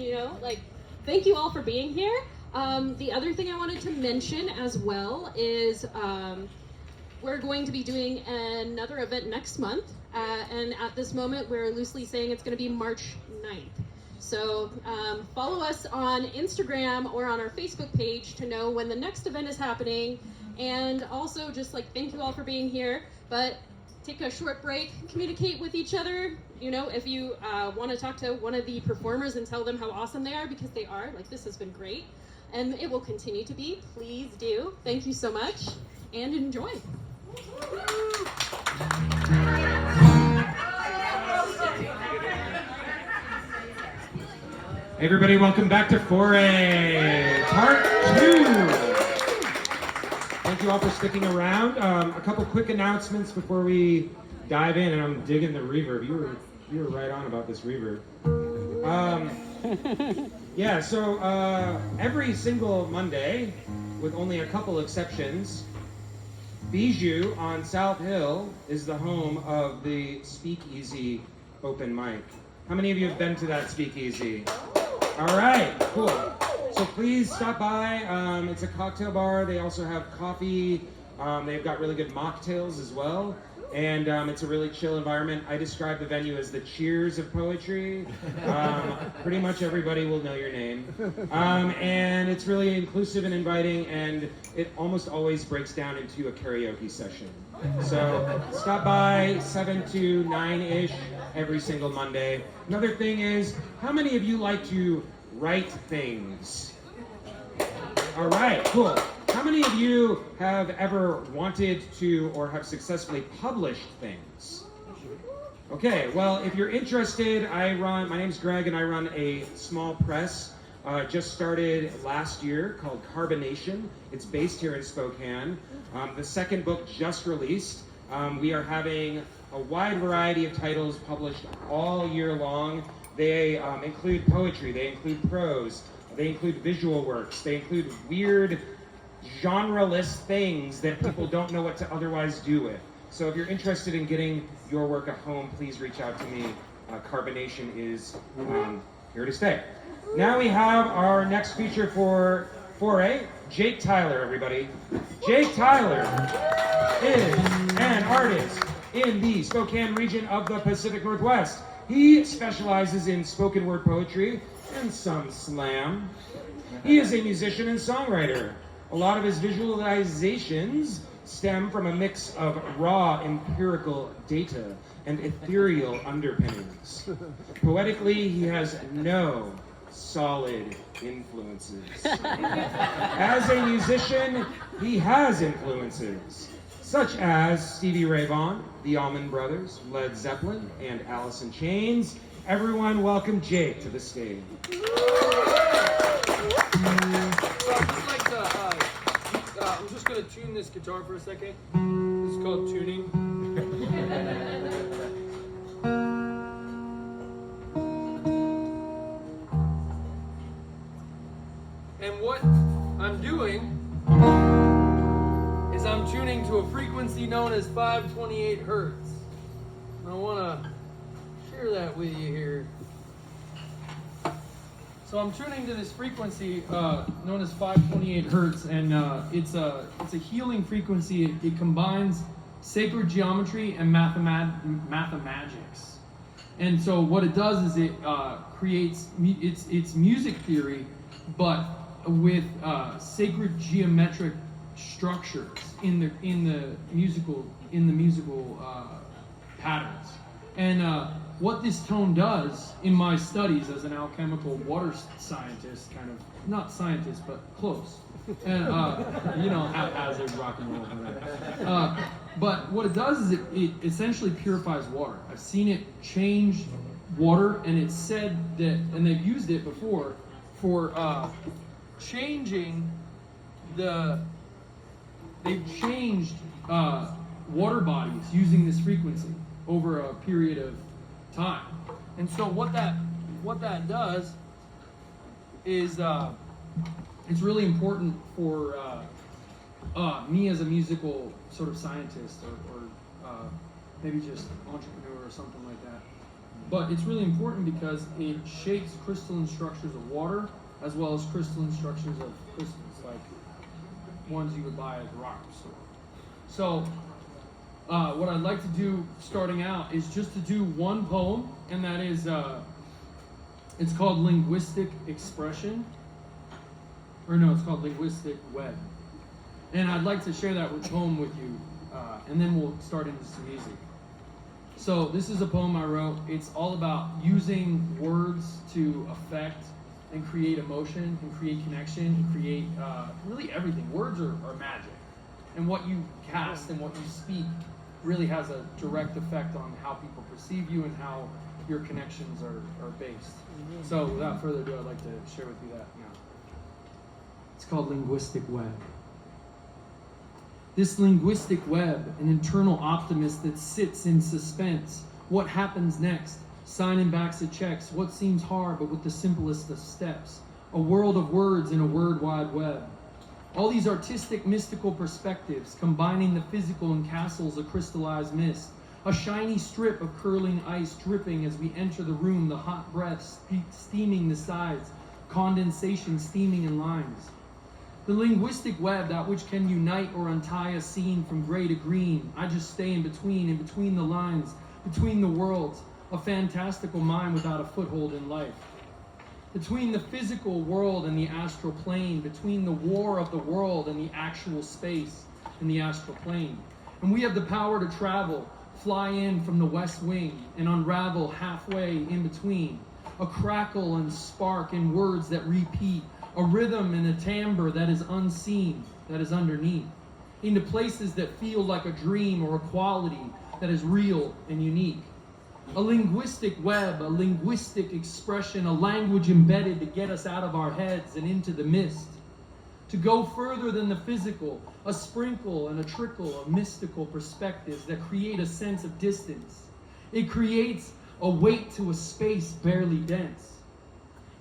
thank you all for being here. The other thing I wanted to mention as well is we're going to be doing another event next month, and at this moment we're loosely saying it's going to be March 9th. So follow us on Instagram or on our Facebook page to know when the next event is happening, and also just thank you all for being here, but take a short break, communicate with each other. If you want to talk to one of the performers and tell them how awesome they are, because they are, this has been great. And it will continue to be. Please do. Thank you so much, and enjoy. Hey everybody, welcome back to Foray, Part 2. Thank you all for sticking around. A couple quick announcements before we dive in, and I'm digging the reverb. You were right on about this reverb. Yeah, so every single Monday, with only a couple exceptions, Bijou on South Hill is the home of the Speakeasy open mic. How many of you have been to that Speakeasy? All right, cool. So please stop by. It's a cocktail bar. They also have coffee. They've got really good mocktails as well. And it's a really chill environment. I describe the venue as the Cheers of poetry. Pretty much everybody will know your name. And it's really inclusive and inviting, and it almost always breaks down into a karaoke session. So stop by 7 to 9-ish every single Monday. Another thing is, how many of you like to write things? All right, cool. How many of you have ever wanted to or have successfully published things? Okay, well, if you're interested, my name's Greg, and I run a small press, just started last year, called Carbonation. It's based here in Spokane. The second book just released. We are having a wide variety of titles published all year long. They include poetry, they include prose, they include visual works, they include weird, genre-less things that people don't know what to otherwise do with. So if you're interested in getting your work a home, please reach out to me. Carbonation is here to stay. Now we have our next feature for Foray, Jake Tyler, everybody. Jake Tyler is an artist in the Spokane region of the Pacific Northwest. He specializes in spoken word poetry and some slam. He is a musician and songwriter. A lot of his visualizations stem from a mix of raw empirical data and ethereal underpinnings. Poetically, he has no solid influences. As a musician, he has influences, such as Stevie Ray Vaughan, the Allman Brothers, Led Zeppelin, and Alice in Chains. Everyone welcome Jake to the stage. I'm just going to tune this guitar for a second. This is called tuning. And what I'm doing is I'm tuning to a frequency known as 528 hertz. And I want to share that with you here. So I'm tuning to this frequency known as 528 hertz, and it's a healing frequency. It combines sacred geometry and mathematics. And so what it does is it creates it's music theory, but with sacred geometric structures in the musical patterns. And what this tone does in my studies as an alchemical water scientist, kind of, not scientist, but close. And, haphazard rock and roll. But what it does is it essentially purifies water. I've seen it change water, and it's said that, and they've used it before, for changing they've changed water bodies using this frequency over a period of time. And so what that does is it's really important for me as a musical sort of scientist or maybe just entrepreneur or something like that. But it's really important because it shapes crystalline structures of water as well as crystalline structures of crystals, like ones you would buy at the rock store. So what I'd like to do starting out is just to do one poem, and that is, it's called Linguistic Expression. Or no, it's called Linguistic Web. And I'd like to share that poem with you, and then we'll start into some music. So this is a poem I wrote. It's all about using words to affect and create emotion and create connection and create really everything. Words are magic. And what you cast and what you speak really has a direct effect on how people perceive you and how your connections are based. So without further ado, I'd like to share with you that now. It's called Linguistic Web. This linguistic web, an internal optimist that sits in suspense. What happens next? Signing backs of checks. What seems hard, but with the simplest of steps. A world of words in a word wide web. All these artistic, mystical perspectives, combining the physical and castles of crystallized mist. A shiny strip of curling ice dripping as we enter the room, the hot breath steaming the sides, condensation steaming in lines. The linguistic web, that which can unite or untie a scene from gray to green. I just stay in between the lines, between the worlds, a fantastical mind without a foothold in life. Between the physical world and the astral plane, between the war of the world and the actual space in the astral plane. And we have the power to travel, fly in from the west wing, and unravel halfway in between. A crackle and spark in words that repeat, a rhythm and a timbre that is unseen, that is underneath. Into places that feel like a dream or a quality that is real and unique. A linguistic web, a linguistic expression, a language embedded to get us out of our heads and into the mist. To go further than the physical, a sprinkle and a trickle of mystical perspectives that create a sense of distance. It creates a weight to a space barely dense.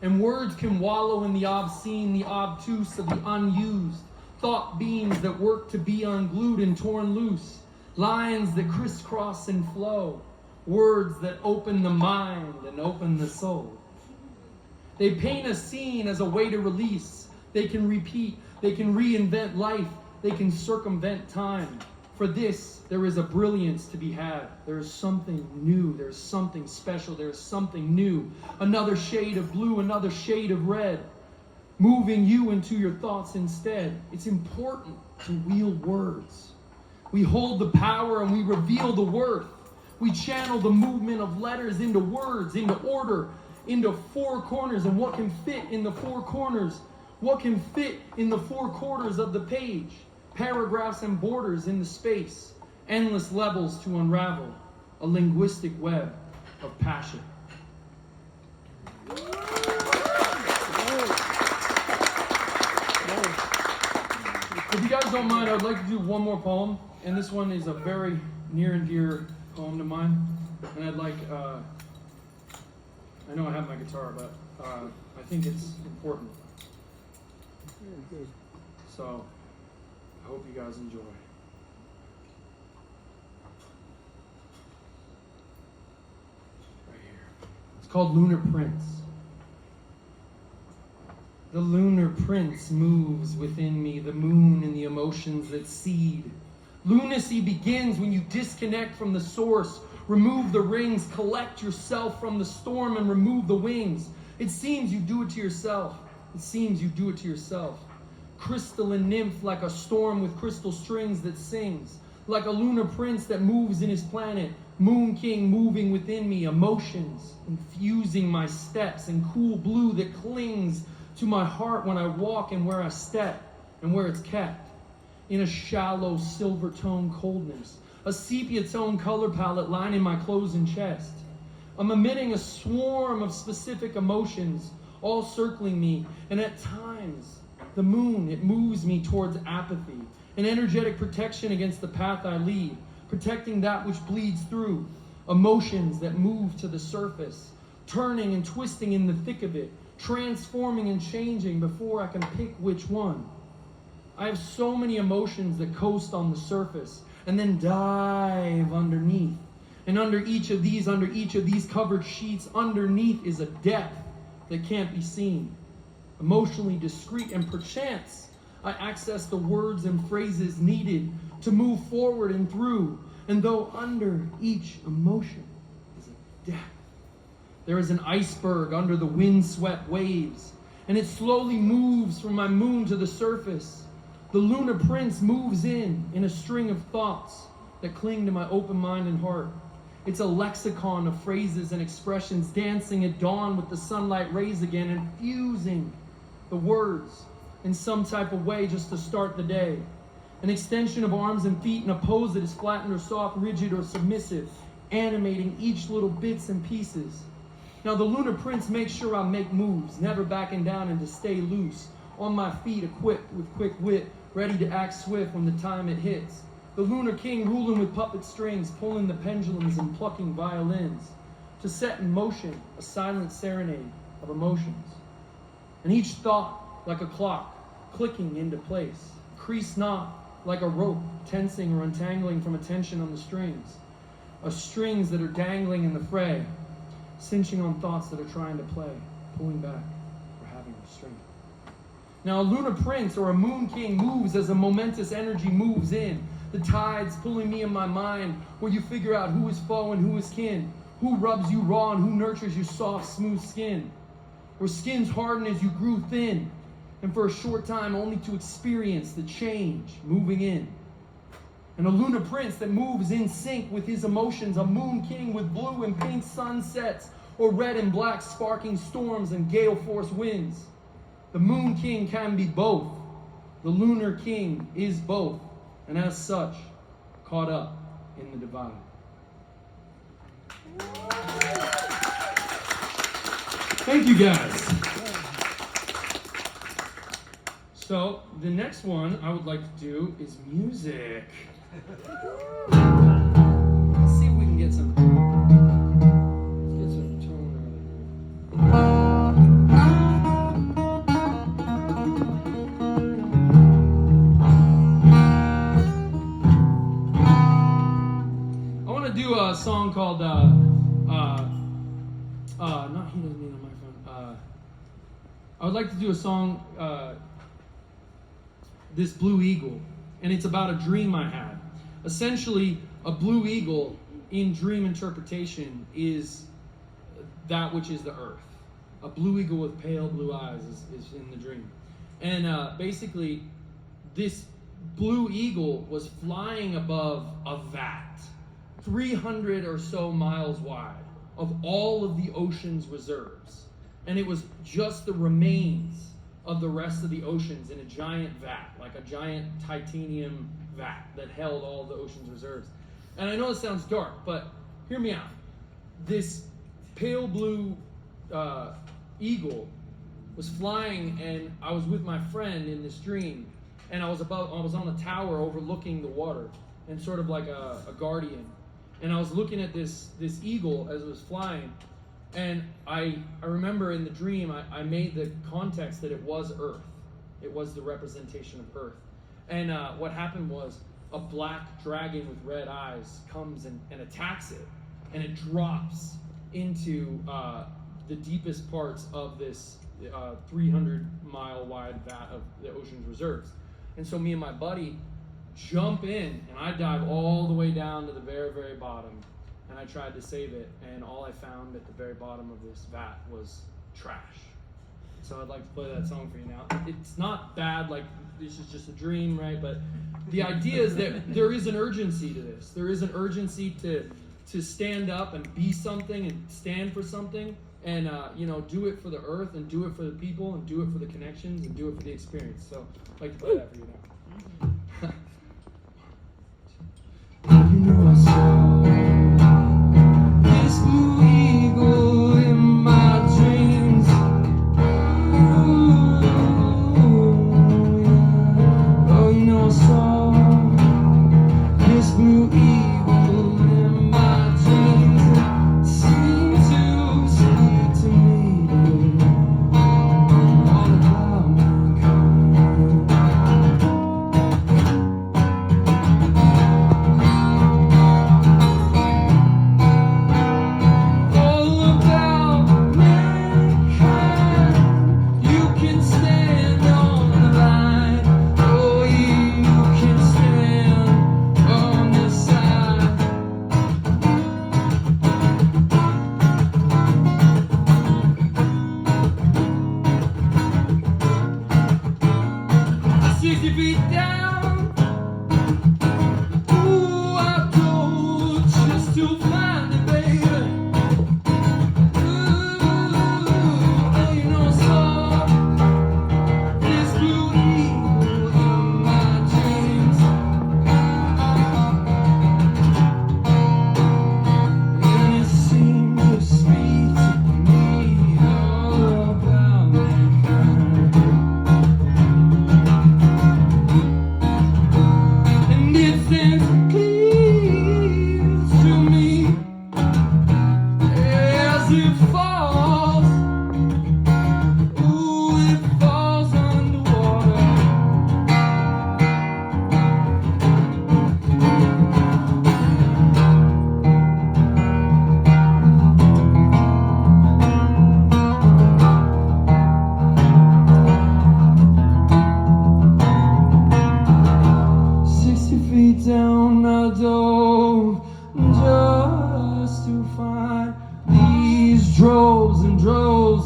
And words can wallow in the obscene, the obtuse of the unused. Thought beams that work to be unglued and torn loose. Lines that crisscross and flow. Words that open the mind and open the soul. They paint a scene as a way to release. They can repeat. They can reinvent life. They can circumvent time. For this, there is a brilliance to be had. There is something new. There is something special. There is something new. Another shade of blue, another shade of red. Moving you into your thoughts instead. It's important to wield words. We hold the power and we reveal the worth. We channel the movement of letters into words, into order, into four corners. And what can fit in the four corners? What can fit in the four quarters of the page? Paragraphs and borders in the space. Endless levels to unravel. A linguistic web of passion. If you guys don't mind, I would like to do one more poem. And this one is a very near and dear poem to mine, and I'd like, I know I have my guitar, but I think it's important. So, I hope you guys enjoy. Right here. It's called Lunar Prince. The lunar prince moves within me, the moon and the emotions that seed. Lunacy begins when you disconnect from the source, remove the rings, collect yourself from the storm and remove the wings. It seems you do it to yourself. It seems you do it to yourself. Crystalline nymph like a storm with crystal strings that sings. Like a lunar prince that moves in his planet. Moon king moving within me, emotions infusing my steps and cool blue that clings to my heart when I walk and where I step and where it's kept. In a shallow silver tone coldness, a sepia tone color palette lining my clothes and chest. I'm emitting a swarm of specific emotions, all circling me, and at times, the moon, it moves me towards apathy, an energetic protection against the path I lead, protecting that which bleeds through, emotions that move to the surface, turning and twisting in the thick of it, transforming and changing before I can pick which one. I have so many emotions that coast on the surface and then dive underneath. And under each of these covered sheets, underneath is a depth that can't be seen. Emotionally discreet, and perchance I access the words and phrases needed to move forward and through. And though under each emotion is a depth, there is an iceberg under the windswept waves, and it slowly moves from my moon to the surface. The lunar prince moves in a string of thoughts that cling to my open mind and heart. It's a lexicon of phrases and expressions dancing at dawn with the sunlight rays again and fusing the words in some type of way just to start the day. An extension of arms and feet in a pose that is flattened or soft, rigid or submissive, animating each little bits and pieces. Now the lunar prince makes sure I make moves, never backing down and to stay loose. On my feet, equipped with quick wit, ready to act swift when the time it hits. The lunar king ruling with puppet strings, pulling the pendulums and plucking violins. To set in motion a silent serenade of emotions. And each thought, like a clock, clicking into place. Crease not like a rope tensing or untangling from a tension on the strings. Strings that are dangling in the fray, cinching on thoughts that are trying to play, pulling back or having restraint. Now a lunar prince or a moon king moves as a momentous energy moves in. The tides pulling me in my mind, where you figure out who is foe and who is kin, who rubs you raw and who nurtures your soft, smooth skin, where skins harden as you grew thin, and for a short time only to experience the change moving in. And a lunar prince that moves in sync with his emotions, a moon king with blue and pink sunsets, or red and black sparking storms and gale force winds. The moon king can be both. The lunar king is both, and as such, caught up in the divide. Thank you guys. So the next one I would like to do is music. Let's see if we can get some. Let's get some tone out of here. I want to do a song called not He Doesn't Need a Microphone. I would like to do a song, This Blue Eagle, and it's about a dream I had. Essentially, a blue eagle in dream interpretation is that which is the earth. A blue eagle with pale blue eyes is in the dream. And basically, this blue eagle was flying above a vat, 300 or so miles wide, of all of the ocean's reserves. And it was just the remains of the rest of the oceans in a giant vat, like a giant titanium vat that held all the ocean's reserves. And I know it sounds dark, but hear me out. This pale blue eagle was flying, and I was with my friend in this dream, and I was on a tower overlooking the water, and sort of like a guardian. And I was looking at this eagle as it was flying, and I remember in the dream I made the context that it was Earth. It was the representation of Earth. And what happened was a black dragon with red eyes comes and attacks it, and it drops into the deepest parts of this 300-mile wide vat of the ocean's reserves. And so me and my buddy jump in, and I dive all the way down to the very, very bottom, and I tried to save it, and all I found at the very bottom of this vat was trash. So I'd like to play that song for you now. It's not bad, like this is just a dream, right? But the idea is that there is an urgency to this. There is an urgency to stand up and be something and stand for something, and do it for the earth, and do it for the people, and do it for the connections, and do it for the experience. So I'd like to play that for you now. You know I saw this blue eagle in my dreams. Ooh, yeah. Oh, you know I saw this blue eagle in my dreams. It seemed to speak to me all about mankind.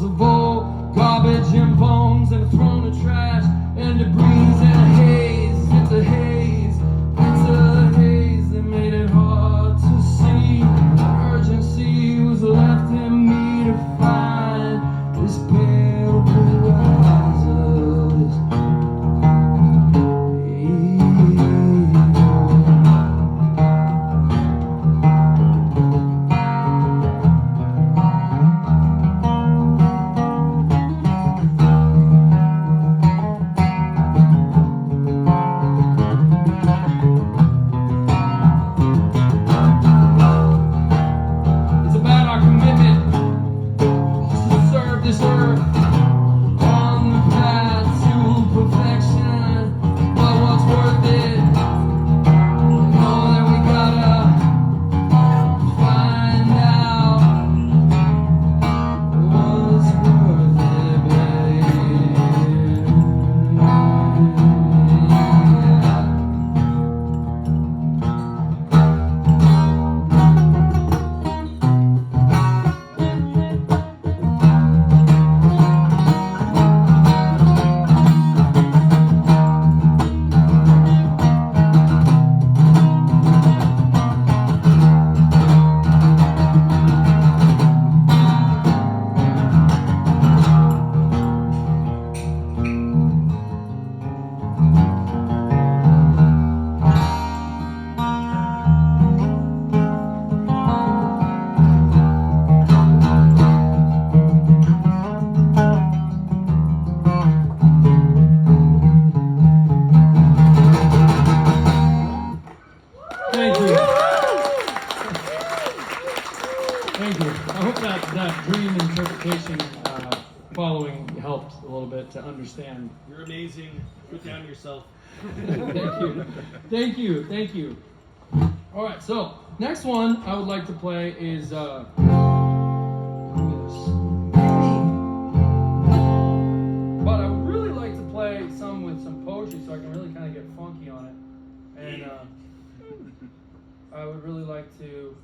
of old, garbage and bones and a throne of trash and debris and a haze. It's a haze, it's a haze that made it hard to see. Urgency was left in me to find this pale blue eyes of this to understand. You're amazing. Put down yourself. Thank you. All right, so next one I would like to play is but I would really like to play some with some poetry so I can really kind of get funky on it, and I would really like to.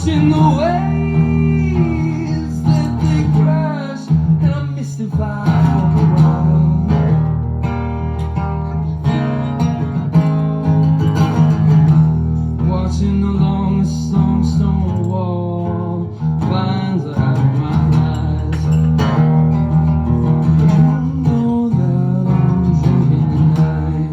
In the waves that they crash, and I'm mystified for a while. Watching along the stone wall, finds out my eyes. I know that I'm drinking tonight.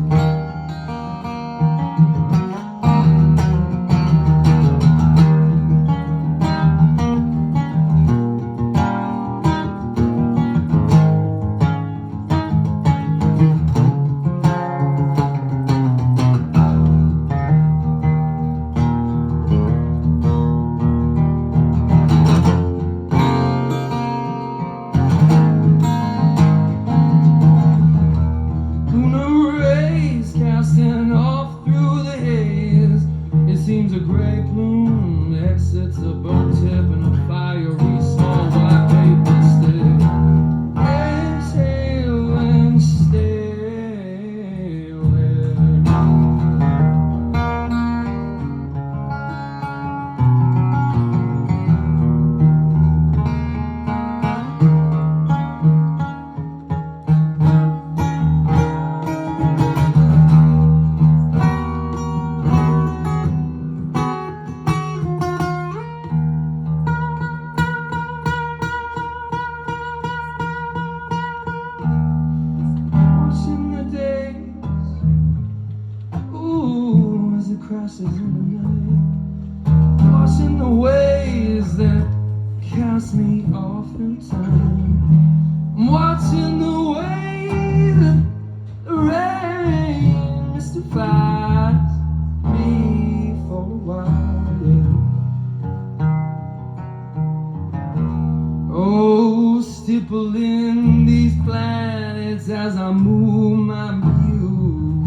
circling these planets as I move my view.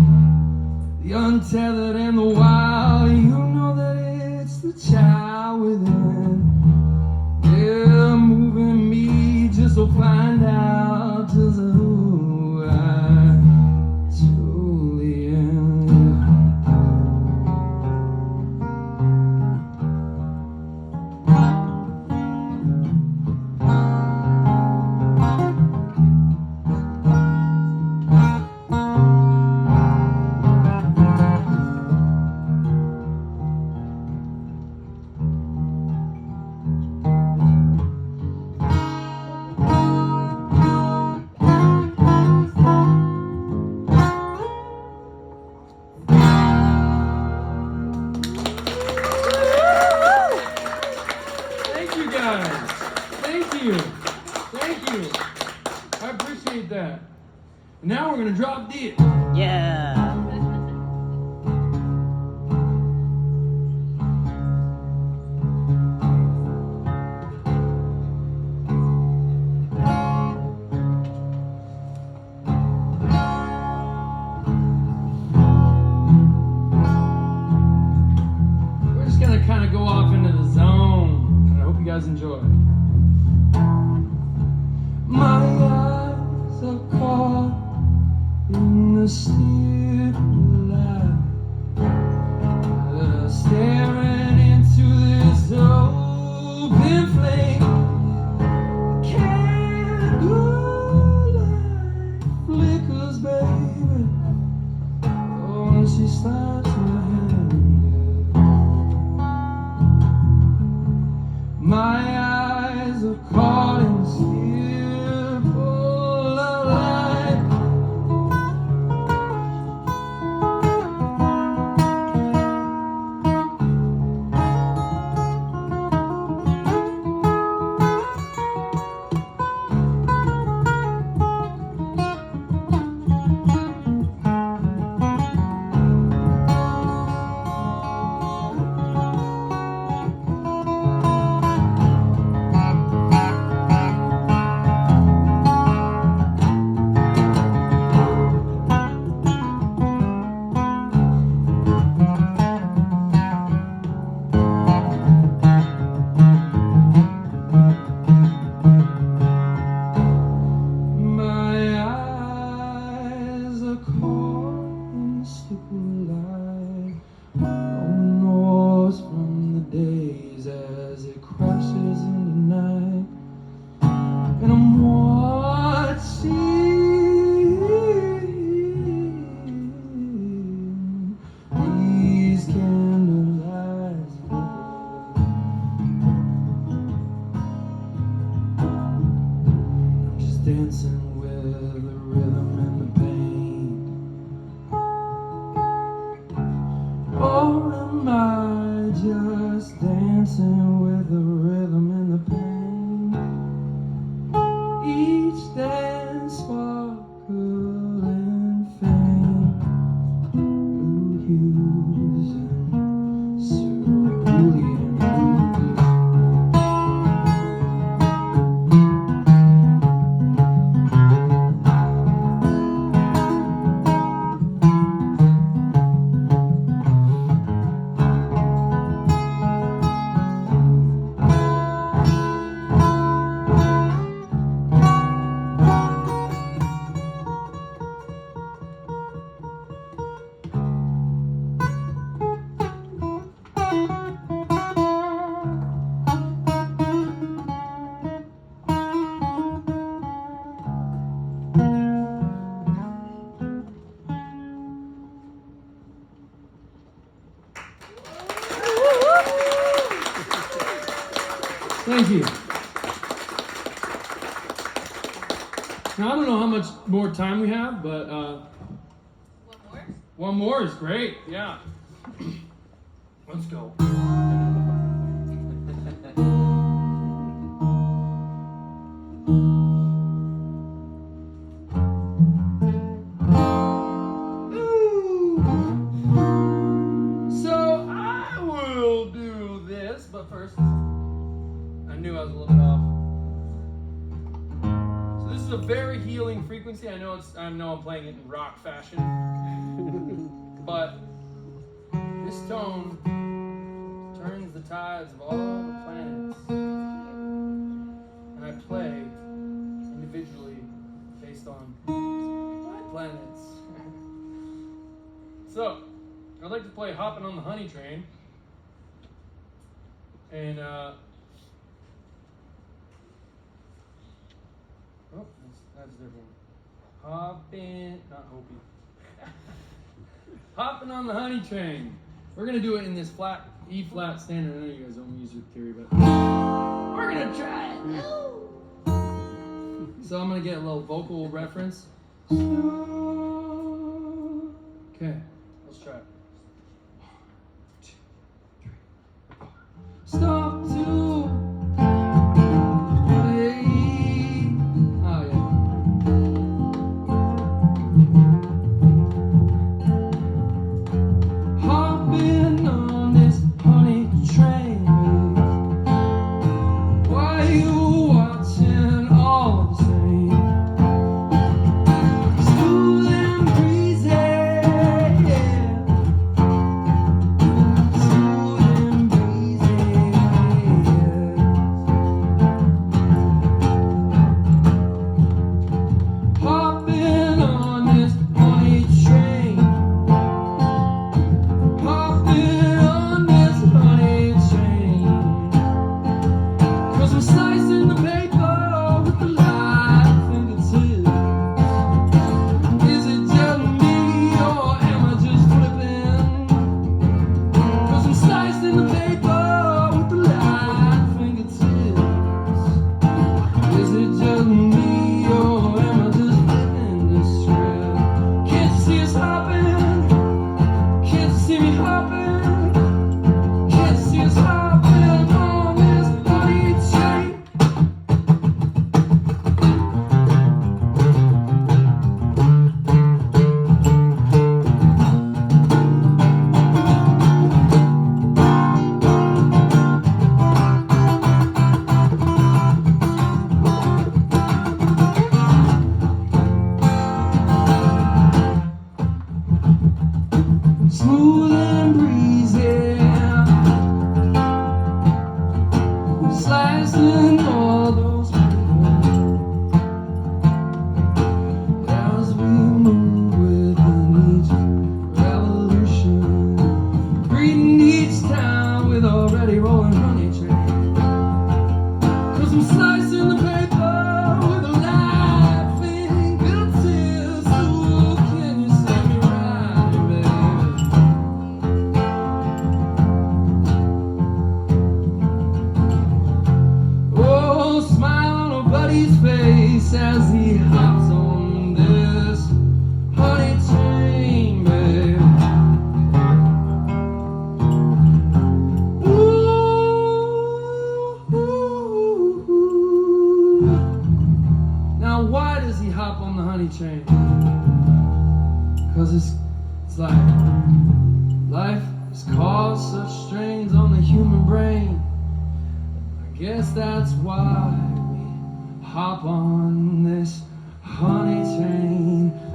The untethered and the wild, you know that it's the child within. They're moving me just to find out just who I truly am. Thank you guys. Thank you. Thank you. I appreciate that. Now we're gonna drop D. Yeah. We're just gonna kind of go off into the zone. And I hope you guys enjoy. My eyes are caught in the still light, staring into this open flame. Candlelight flickers, baby. Oh, and she slides my hand. My eyes are caught in still full of light. My eyes are caught in still light, on north from the days as it crashes into night, and I'm watching these candlelights flicker. I'm just dancing with the rhythm and the pain. Or am I just dancing with the rhythm and the pain? Each dance sparkle and faint, blue hues and cerulean hues. Thank you. Now, I don't know how much more time we have, but one more is great. Yeah. Let's go. So I will do this, but first, I knew I was a little bit off. is a very healing frequency. I know I'm playing it in rock fashion, but this tone turns the tides of all the planets, and I play individually based on my planets. So, I'd like to play Hoppin' on the Honey Train, and oh, that's different. Hoppin', not Hopi. Hoppin' on the Honey Train. We're gonna do it in this E flat standard. I know you guys don't use your theory, but we're gonna try it. So I'm gonna get a little vocal reference. Okay, let's try it. 1, 2, 3, 4. Stop to play. Oh yeah. Hopping on this honey train. Why you watching all the same? Smooth and breezy, yeah. Smooth and breezy, yeah. Hopping on this honey train. Hopping on this honey train. 'Cause we're slicing the paper with the light fingertips. Is it just me or am I just flipping? 'Cause I'm slicing the paper with the light fingertips. Is it just me or am I just flipping the script? Can't you see us hopping? Can't you see me hopping? Can't you see us hopping on this honey train? Smooth and breezy, slicing all those people as we move with an each revolution, greeting each town with a ready rolling honey train. 'Cause I'm slicing the paper with a light fingertips. Ooh, can you set me right, baby? Oh, smile on a buddy's face as he hops on this honey train, babe. Ooh. Now, why does he hop on the honey train? 'Cause it's like life has caused such strains on the human brain. I guess that's why we hop on this honey train, yeah.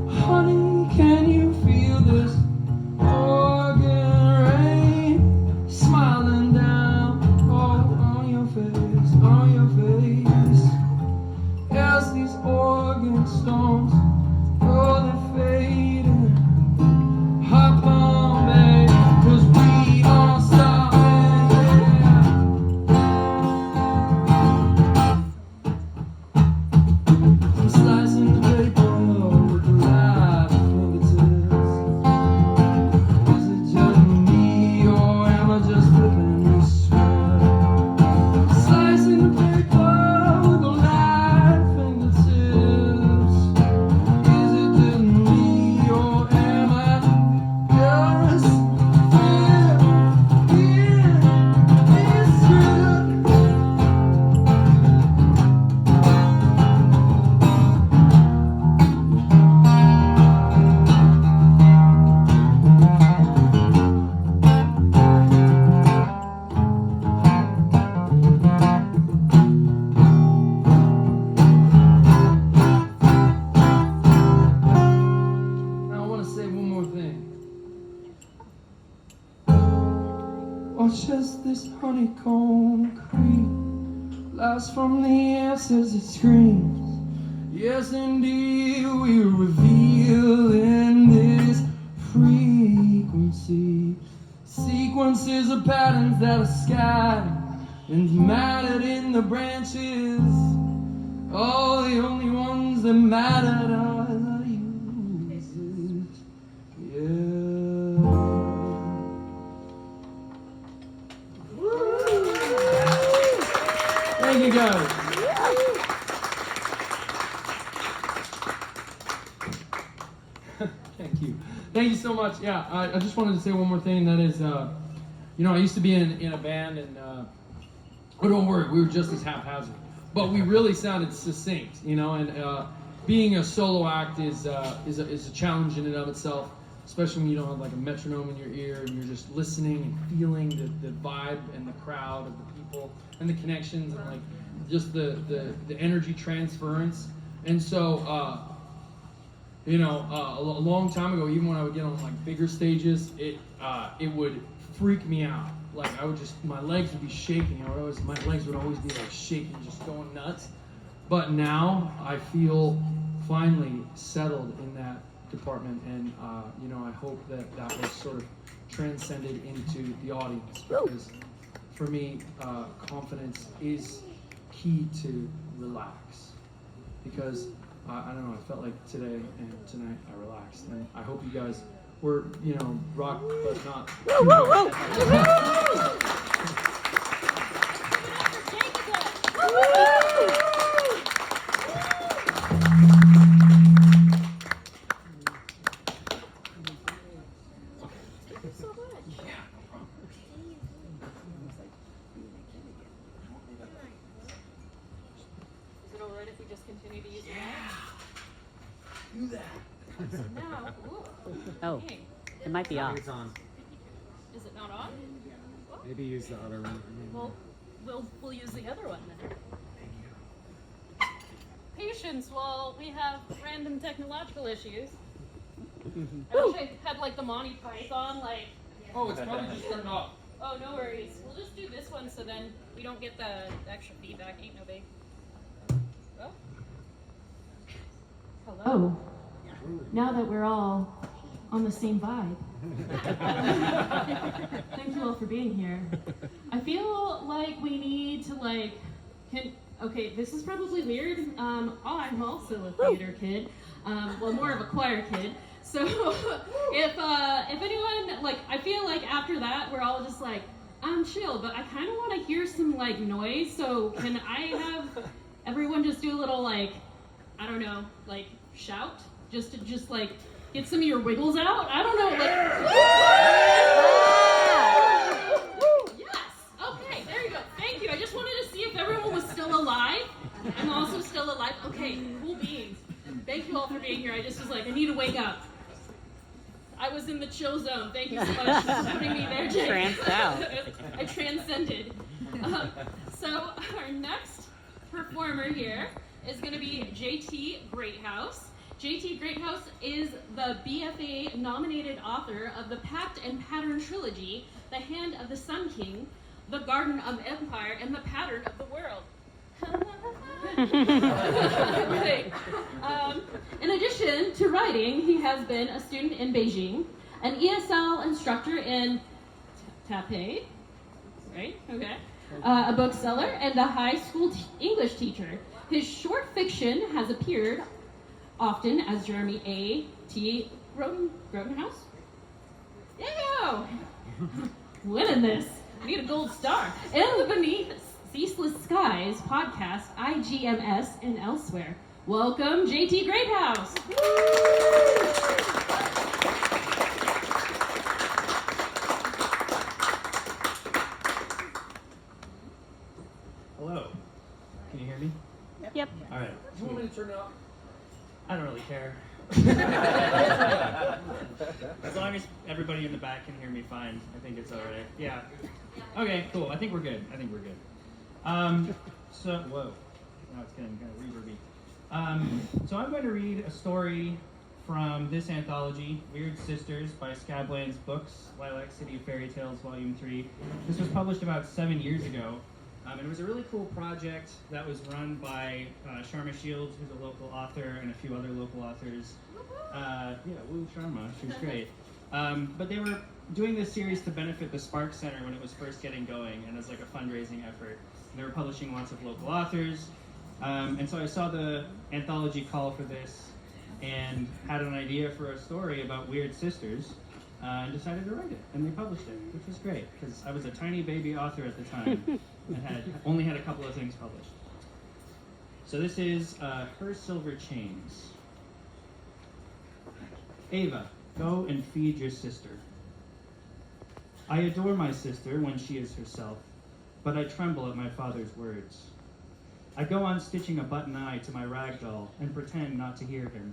Honey, can you feel this organ rain smiling down on your face, as these organ stones, oh, they Watch as this honeycomb creep laughs from the answers it screams. Yes, indeed, we reveal in this frequency sequences of patterns that are scattered and mattered in the branches. Oh, the only ones that mattered are the uses. Yeah. Thank you, guys. Thank you. Thank you so much. Yeah, I just wanted to say one more thing. That is, I used to be in a band, and oh, don't worry, we were just as haphazard, but we really sounded succinct, And being a solo act is a challenge in and of itself, especially when you don't have like a metronome in your ear and you're just listening and feeling the vibe and the crowd of the people and the connections and like just the energy transference. And so, a long time ago, even when I would get on like bigger stages, it would freak me out. Like my legs would be shaking. My legs would always be like shaking, just going nuts. But now I feel finally settled in that department, and I hope that was sort of transcended into the audience, because for me, confidence is key to relax. Because I don't know, I felt like today and tonight I relaxed, and I hope you guys were, rock, but not too much. Is it alright if we just continue to use it? Do that. So now, Oh, hey, it might be off. It's on. is it not on? Maybe use the other one. Well, we'll use the other one then. Patience while we have random technological issues. I wish I had like the Monty Python, like. Oh, it's probably just turned off. Oh, no worries. We'll just do this one so then we don't get the extra feedback. Ain't no big. Oh. Hello. Now that we're all on the same vibe. Thank you all for being here. I feel like we need to okay, this is probably weird. I'm also a theater kid. Well, more of a choir kid. So if anyone, I feel like after that, we're all just like, I'm chill, but I kind of want to hear some noise. So can I have everyone just do a little I don't know, shout? Just to get some of your wiggles out? I don't know, Yes! Okay, there you go. Thank you. I just wanted to see if everyone was still alive. I'm also still alive. Okay, cool beans. Thank you all for being here. I just was I need to wake up. I was in the chill zone. Thank you so much for putting me there, Jake. Tranced out. I transcended. So our next performer here is going to be JT Greathouse. JT Greathouse is the BFA nominated author of the Pact and Pattern trilogy, The Hand of the Sun King, The Garden of Empire, and The Pattern of the World. In addition to writing, he has been a student in Beijing, an ESL instructor in Taipei, right? Okay. A bookseller, and a high school English teacher. His short fiction has appeared often as Jeremy A. T. Grotenhouse? Yeah! Winning this. I need a gold star. And the Beneath Ceaseless Skies podcast, IGMS, and elsewhere. Welcome, JT Greathouse. Hello. Can you hear me? Yep. All right. Do you want me to turn it off? I don't really care. As long as everybody in the back can hear me fine, I think it's all right. Yeah. Okay, cool. I think we're good. So, whoa. Now it's getting kind of reverby. So I'm going to read a story from this anthology, Weird Sisters by Scablands Books, Lilac City Fairy Tales, Volume 3. This was published about 7 years ago. It was a really cool project that was run by Sharma Shields, who's a local author, and a few other local authors. Woo Sharma, she's great. But they were doing this series to benefit the Spark Center when it was first getting going, and as like a fundraising effort. And they were publishing lots of local authors. And so I saw the anthology call for this and had an idea for a story about weird sisters and decided to write it. And they published it, which was great because I was a tiny baby author at the time and had only had a couple of things published. So this is Her Silver Chains. Ava, go and feed your sister. I adore my sister when she is herself, but I tremble at my father's words. I go on stitching a button eye to my rag doll and pretend not to hear him.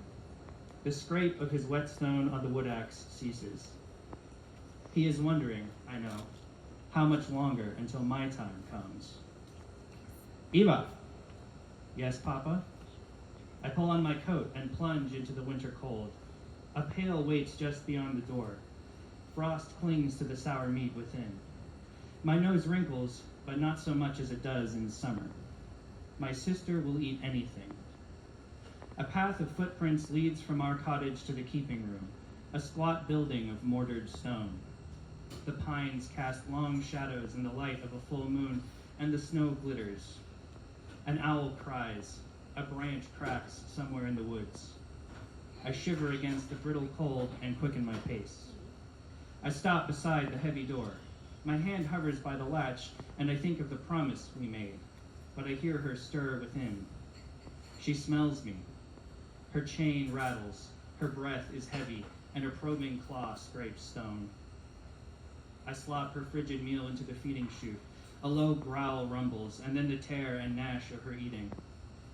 The scrape of his whetstone on the wood axe ceases. He is wondering, I know, how much longer until my time comes. Eva! Yes, Papa? I pull on my coat and plunge into the winter cold. A pail waits just beyond the door. Frost clings to the sour meat within. My nose wrinkles, but not so much as it does in summer. My sister will eat anything. A path of footprints leads from our cottage to the keeping room, a squat building of mortared stone. The pines cast long shadows in the light of a full moon, and the snow glitters. An owl cries. A branch cracks somewhere in the woods. I shiver against the brittle cold and quicken my pace. I stop beside the heavy door. My hand hovers by the latch, and I think of the promise we made, but I hear her stir within. She smells me. Her chain rattles, her breath is heavy, and her probing claw scrapes stone. I slop her frigid meal into the feeding chute. A low growl rumbles, and then the tear and gnash of her eating.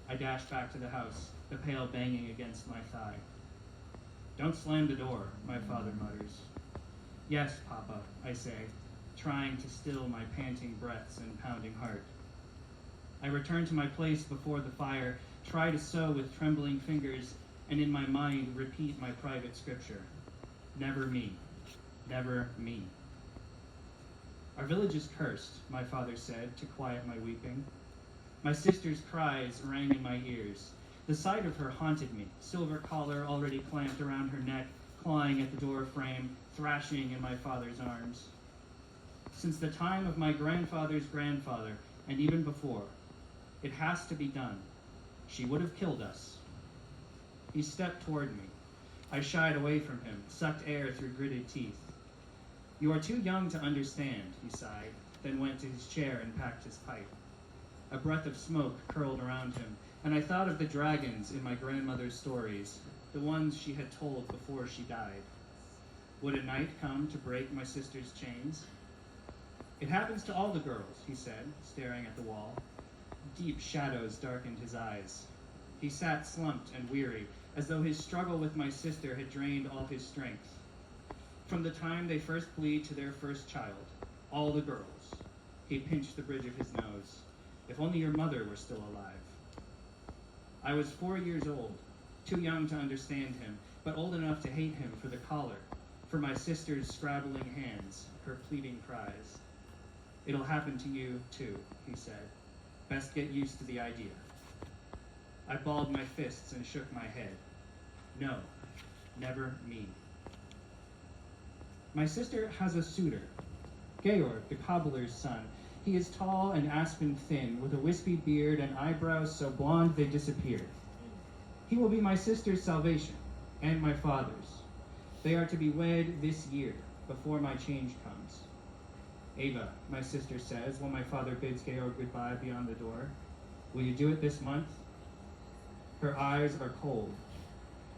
I dash back to the house, the pail banging against my thigh. Don't slam the door, my father mutters. Yes, Papa, I say, trying to still my panting breaths and pounding heart. I return to my place before the fire, try to sew with trembling fingers, and in my mind repeat my private scripture. Never me. Never me. Our village is cursed, my father said, to quiet my weeping. My sister's cries rang in my ears. The sight of her haunted me, silver collar already clamped around her neck, clawing at the door frame, thrashing in my father's arms. Since the time of my grandfather's grandfather, and even before, it has to be done. She would have killed us. He stepped toward me. I shied away from him, sucked air through gritted teeth. You are too young to understand, he sighed, then went to his chair and packed his pipe. A breath of smoke curled around him, and I thought of the dragons in my grandmother's stories, the ones she had told before she died. Would a night come to break my sister's chains? It happens to all the girls, he said, staring at the wall. Deep shadows darkened his eyes. He sat slumped and weary, as though his struggle with my sister had drained all his strength. From the time they first bleed to their first child, all the girls. He pinched the bridge of his nose. If only your mother were still alive. I was 4 years old, too young to understand him, but old enough to hate him for the collar, for my sister's scrabbling hands, her pleading cries. It'll happen to you, too, he said. Best get used to the idea. I balled my fists and shook my head. No, never me. My sister has a suitor, Georg, the cobbler's son. He is tall and aspen thin, with a wispy beard and eyebrows so blonde they disappear. He will be my sister's salvation, and my father's. They are to be wed this year, before my change comes. Ava, my sister says, while my father bids Georg goodbye beyond the door, will you do it this month? Her eyes are cold.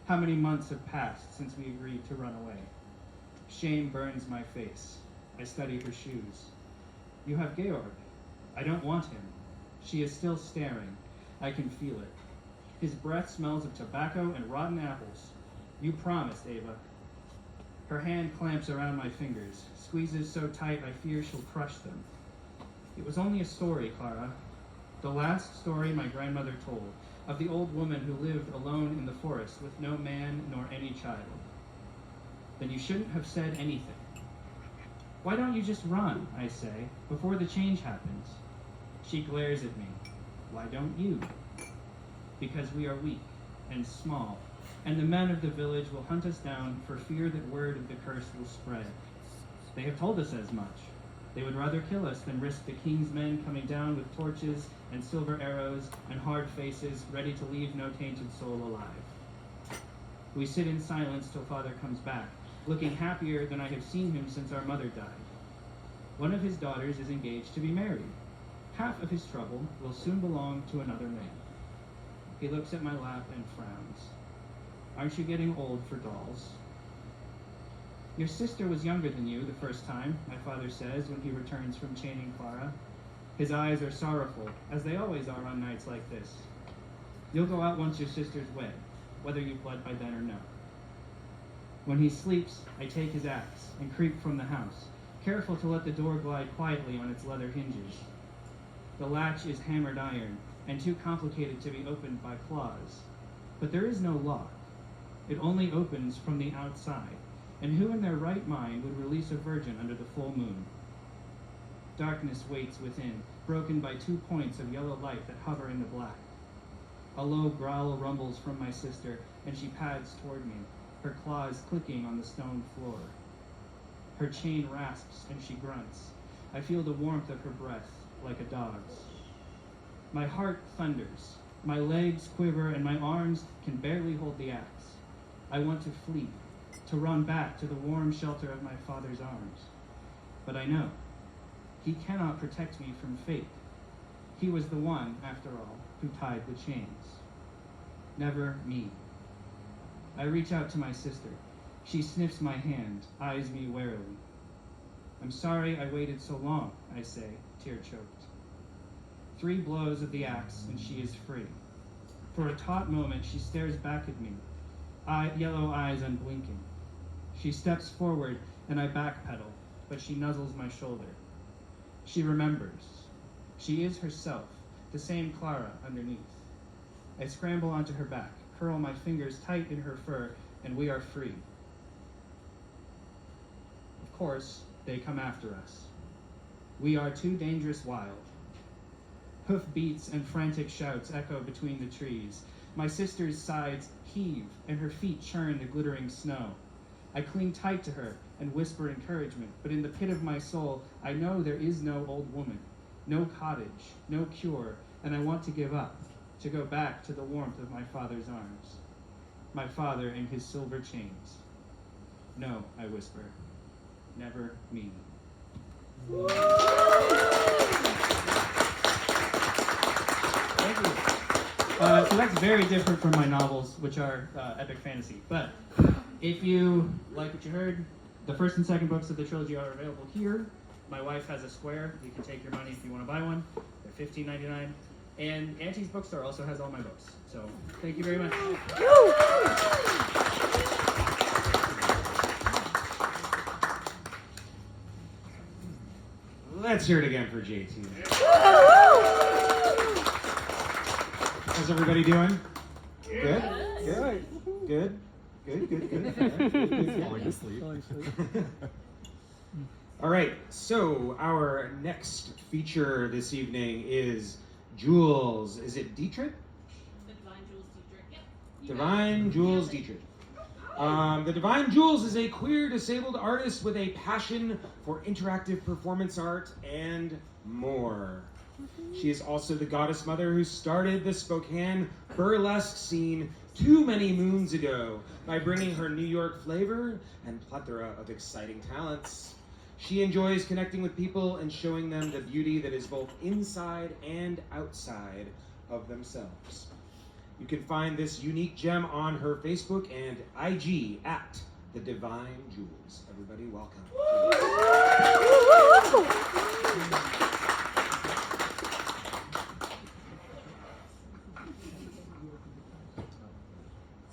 How many months have passed since we agreed to run away? Shame burns my face. I study her shoes. You have Georg. I don't want him. She is still staring. I can feel it. His breath smells of tobacco and rotten apples. You promised, Ava. Her hand clamps around my fingers, squeezes so tight I fear she'll crush them. It was only a story, Clara. The last story my grandmother told, of the old woman who lived alone in the forest with no man nor any child. Then you shouldn't have said anything. Why don't you just run, I say, before the change happens? She glares at me. Why don't you? Because we are weak and small, and the men of the village will hunt us down for fear that word of the curse will spread. They have told us as much. They would rather kill us than risk the king's men coming down with torches and silver arrows and hard faces, ready to leave no tainted soul alive. We sit in silence till father comes back, looking happier than I have seen him since our mother died. One of his daughters is engaged to be married. Half of his trouble will soon belong to another man. He looks at my lap and frowns. Aren't you getting old for dolls? Your sister was younger than you the first time, my father says when he returns from chaining Clara. His eyes are sorrowful, as they always are on nights like this. You'll go out once your sister's wed, whether you've bled by then or no. When he sleeps, I take his axe and creep from the house, careful to let the door glide quietly on its leather hinges. The latch is hammered iron, and too complicated to be opened by claws. But there is no lock. It only opens from the outside, and who in their right mind would release a virgin under the full moon? Darkness waits within, broken by 2 points of yellow light that hover in the black. A low growl rumbles from my sister, and she pads toward me, her claws clicking on the stone floor. Her chain rasps and she grunts. I feel the warmth of her breath, like a dog's. My heart thunders. My legs quiver and my arms can barely hold the axe. I want to flee, to run back to the warm shelter of my father's arms. But I know, he cannot protect me from fate. He was the one, after all, who tied the chains. Never me. I reach out to my sister. She sniffs my hand, eyes me warily. I'm sorry I waited so long, I say, tear-choked. 3 blows of the axe and she is free. For a taut moment, she stares back at me, yellow eyes unblinking. She steps forward and I backpedal, but she nuzzles my shoulder. She remembers. She is herself, the same Clara underneath. I scramble onto her back, curl my fingers tight in her fur, and we are free. Of course, they come after us. We are too dangerous wild. Hoof beats and frantic shouts echo between the trees. My sister's sides heave, and her feet churn the glittering snow. I cling tight to her and whisper encouragement, but in the pit of my soul, I know there is no old woman, no cottage, no cure, and I want to give up, to go back to the warmth of my father's arms. My father and his silver chains. No, I whisper, never me. Thank you. So that's very different from my novels, which are epic fantasy. But if you like what you heard, the first and second books of the trilogy are available here. My wife has a square. You can take your money if you want to buy one. They're $15.99. And Auntie's Bookstore also has all my books. So thank you very much. Let's hear it again for JT. How's everybody doing? Good? Good? Good? Good. Falling asleep. All right, so our next feature this evening is Jules. Is it Dietrich? The Divine Jules Dietrich. Yep. Divine Jules Dietrich. The Divine Jules is a queer disabled artist with a passion for interactive performance art and more. She is also the goddess mother who started the Spokane burlesque scene too many moons ago by bringing her New York flavor and plethora of exciting talents. She enjoys connecting with people and showing them the beauty that is both inside and outside of themselves. You can find this unique gem on her Facebook and IG at The Divine Jules. Everybody, welcome.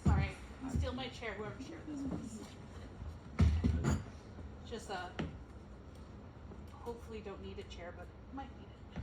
Sorry, steal my chair, whoever chair this was. Just hopefully don't need a chair, but might need it.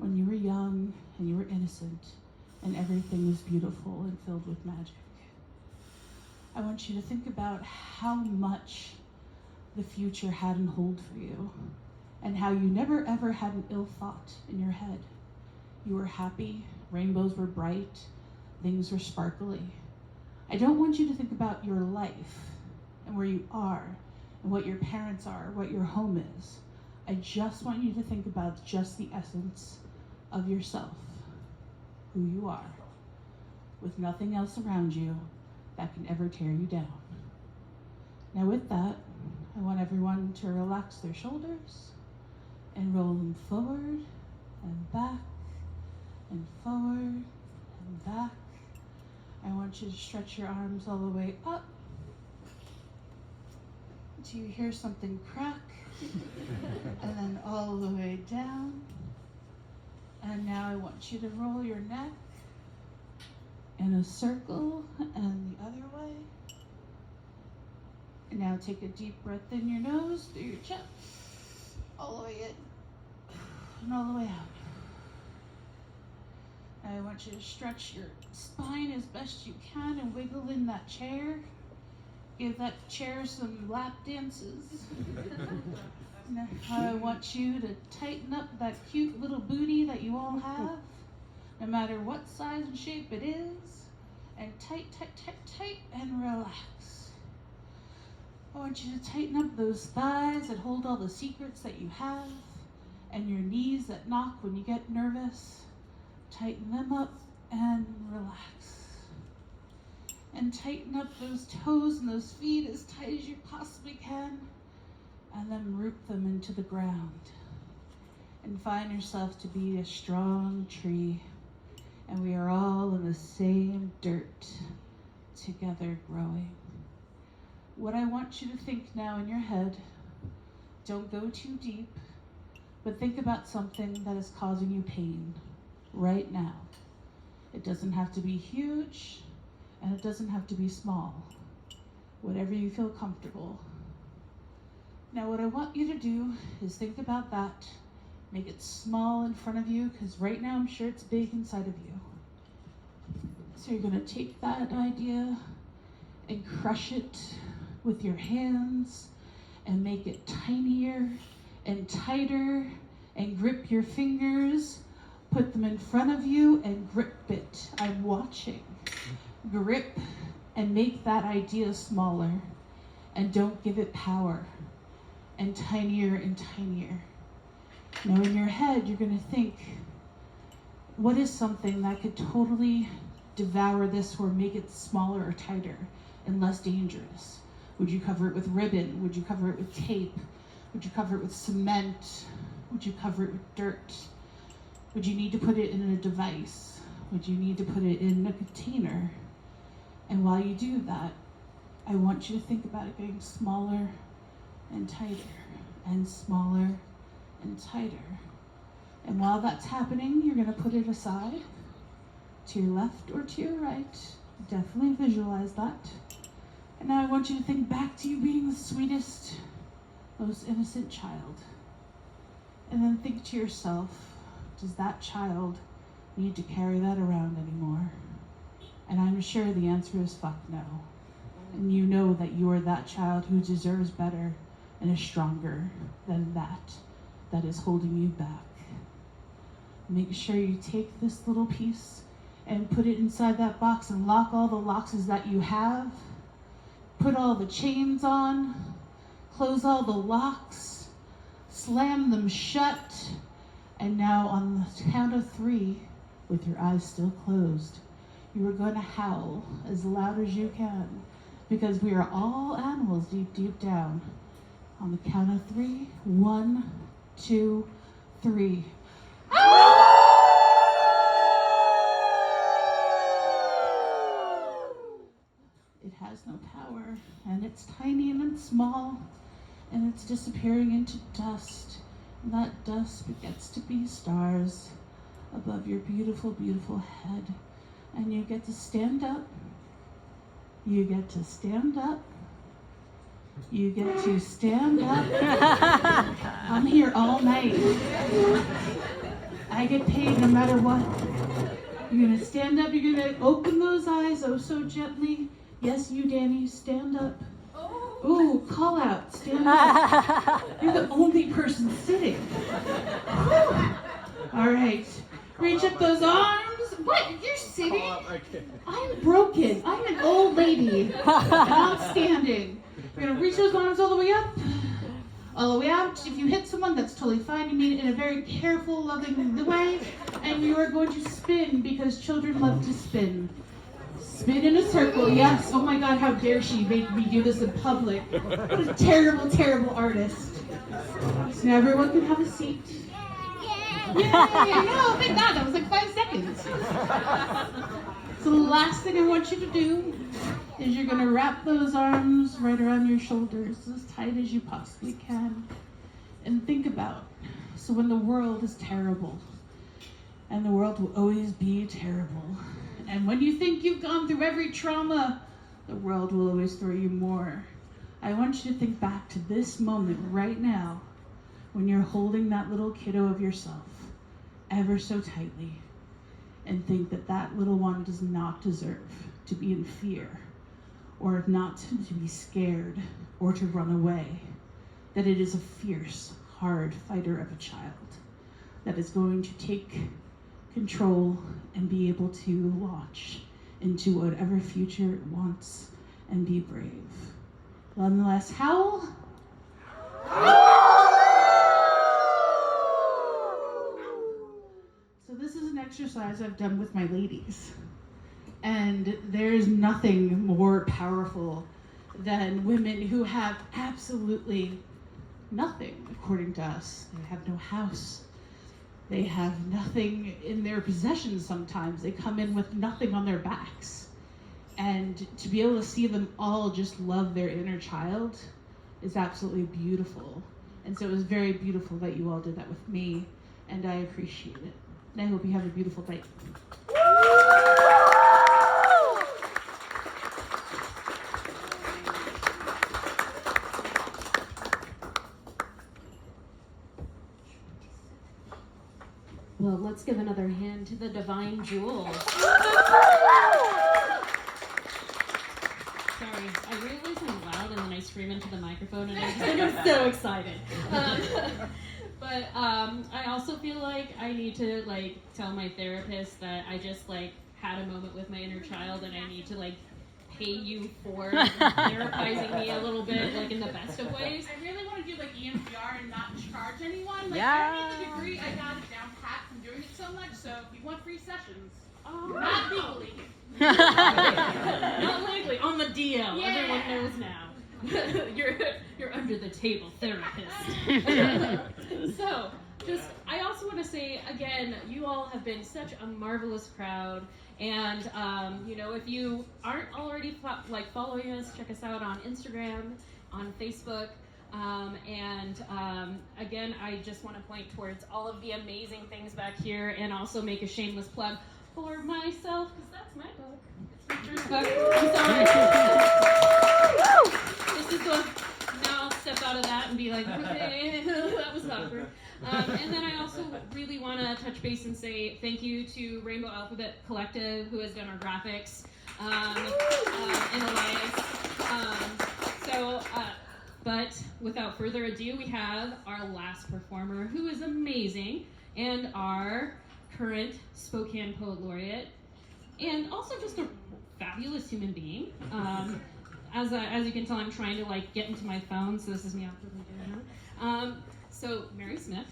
when you were young and you were innocent and everything was beautiful and filled with magic. I want you to think about how much the future had in hold for you and how you never ever had an ill thought in your head. You were happy, rainbows were bright, things were sparkly. I don't want you to think about your life and where you are and what your parents are, what your home is. I just want you to think about just the essence of yourself, who you are, with nothing else around you that can ever tear you down. Now with that, I want everyone to relax their shoulders and roll them forward and back and forward and back. I want you to stretch your arms all the way up. Do you hear something crack? And then all the way down. And now I want you to roll your neck in a circle and the other way. And now take a deep breath in your nose, through your chest, all the way in, and all the way out. Now I want you to stretch your spine as best you can and wiggle in that chair. Give that chair some lap dances. Now I want you to tighten up that cute little booty that you all have, no matter what size and shape it is, and tight, tight, tight, tight, and relax. I want you to tighten up those thighs that hold all the secrets that you have, and your knees that knock when you get nervous. Tighten them up and relax. And tighten up those toes and those feet as tight as you possibly can, and then root them into the ground. And find yourself to be a strong tree, and we are all in the same dirt, together growing. What I want you to think now in your head, don't go too deep, but think about something that is causing you pain right now. It doesn't have to be huge, and it doesn't have to be small. Whatever you feel comfortable. Now what I want you to do is think about that. Make it small in front of you, because right now I'm sure it's big inside of you. So you're gonna take that idea and crush it with your hands and make it tinier and tighter, and grip your fingers, put them in front of you and grip it. I'm watching. Grip and make that idea smaller, and don't give it power, and tinier and tinier. Now in your head, you're gonna think, what is something that could totally devour this or make it smaller or tighter and less dangerous? Would you cover it with ribbon? Would you cover it with tape? Would you cover it with cement? Would you cover it with dirt? Would you need to put it in a device? Would you need to put it in a container? And while you do that, I want you to think about it getting smaller and tighter and smaller and tighter. And while that's happening, you're gonna put it aside to your left or to your right. Definitely visualize that. And now I want you to think back to you being the sweetest, most innocent child. And then think to yourself, does that child need to carry that around anymore? And I'm sure the answer is fuck no. And you know that you are that child who deserves better and is stronger than that is holding you back. Make sure you take this little piece and put it inside that box and lock all the locks that you have. Put all the chains on, close all the locks, slam them shut, and now on the count of 3, with your eyes still closed, you are going to howl as loud as you can, because we are all animals deep, deep down. On the count of 3, 1, 2, 3. It has no power, and it's tiny and it's small, and it's disappearing into dust. And that dust gets to be stars above your beautiful, beautiful head. And you get to stand up. You get to stand up. You get to stand up. I'm here all night. I get paid no matter what. You're gonna stand up, you're gonna open those eyes oh so gently. Yes, you, Danny, stand up. Ooh, call out, stand up. You're the only person sitting. All right, reach up those arms. What, you're sitting? I'm broken, I'm an old lady, and I'm standing. You're gonna reach those arms all the way up, all the way out. If you hit someone, that's totally fine. You mean it in a very careful, loving way. And you are going to spin because children love to spin. Spin in a circle, yes. Oh my God, how dare she make me do this in public. What a terrible, terrible artist. So now everyone can have a seat. Yay! No, thank God, that was like 5 seconds. So the last thing I want you to do is you're gonna wrap those arms right around your shoulders as tight as you possibly can. And think about, so when the world is terrible, and the world will always be terrible, and when you think you've gone through every trauma, the world will always throw you more. I want you to think back to this moment right now when you're holding that little kiddo of yourself ever so tightly, and think that that little one does not deserve to be in fear, or not to be scared, or to run away. That it is a fierce, hard fighter of a child that is going to take control and be able to launch into whatever future it wants and be brave. Nonetheless, howl. So this is an exercise I've done with my ladies. And there's nothing more powerful than women who have absolutely nothing, according to us. They have no house. They have nothing in their possessions sometimes. They come in with nothing on their backs. And to be able to see them all just love their inner child is absolutely beautiful. And so it was very beautiful that you all did that with me, and I appreciate it. And I hope you have a beautiful night. Well, let's give another hand to the divine jewels. Sorry, I realize I'm loud and then I scream into the microphone and I'm so excited. But I also feel like I need to tell my therapist that I just had a moment with my inner child and I need to pay you for therapizing me a little bit in the best of ways. I really want to do EMDR and not charge anyone. Yeah. I need the degree, I got it down pat from doing it so much, so if you want free sessions, not legally. Not legally, on the DL. Yeah. Everyone knows now. You're under the table therapist. So, I also want to say again, you all have been such a marvelous crowd, and if you aren't already following us, check us out on Instagram, on Facebook. Again, I just want to point towards all of the amazing things back here and also make a shameless plug for myself, because that's my book. It's my first book. I'm sorry. This is now I'll step out of that and be like, okay, that was awkward. And then I also really want to touch base and say thank you to Rainbow Alphabet Collective, who has done our graphics in Alliance. But without further ado, we have our last performer, who is amazing, and our current Spokane Poet Laureate, and also just a fabulous human being. As you can tell, I'm trying to get into my phone, so this is me awkwardly doing that. So Mery Smith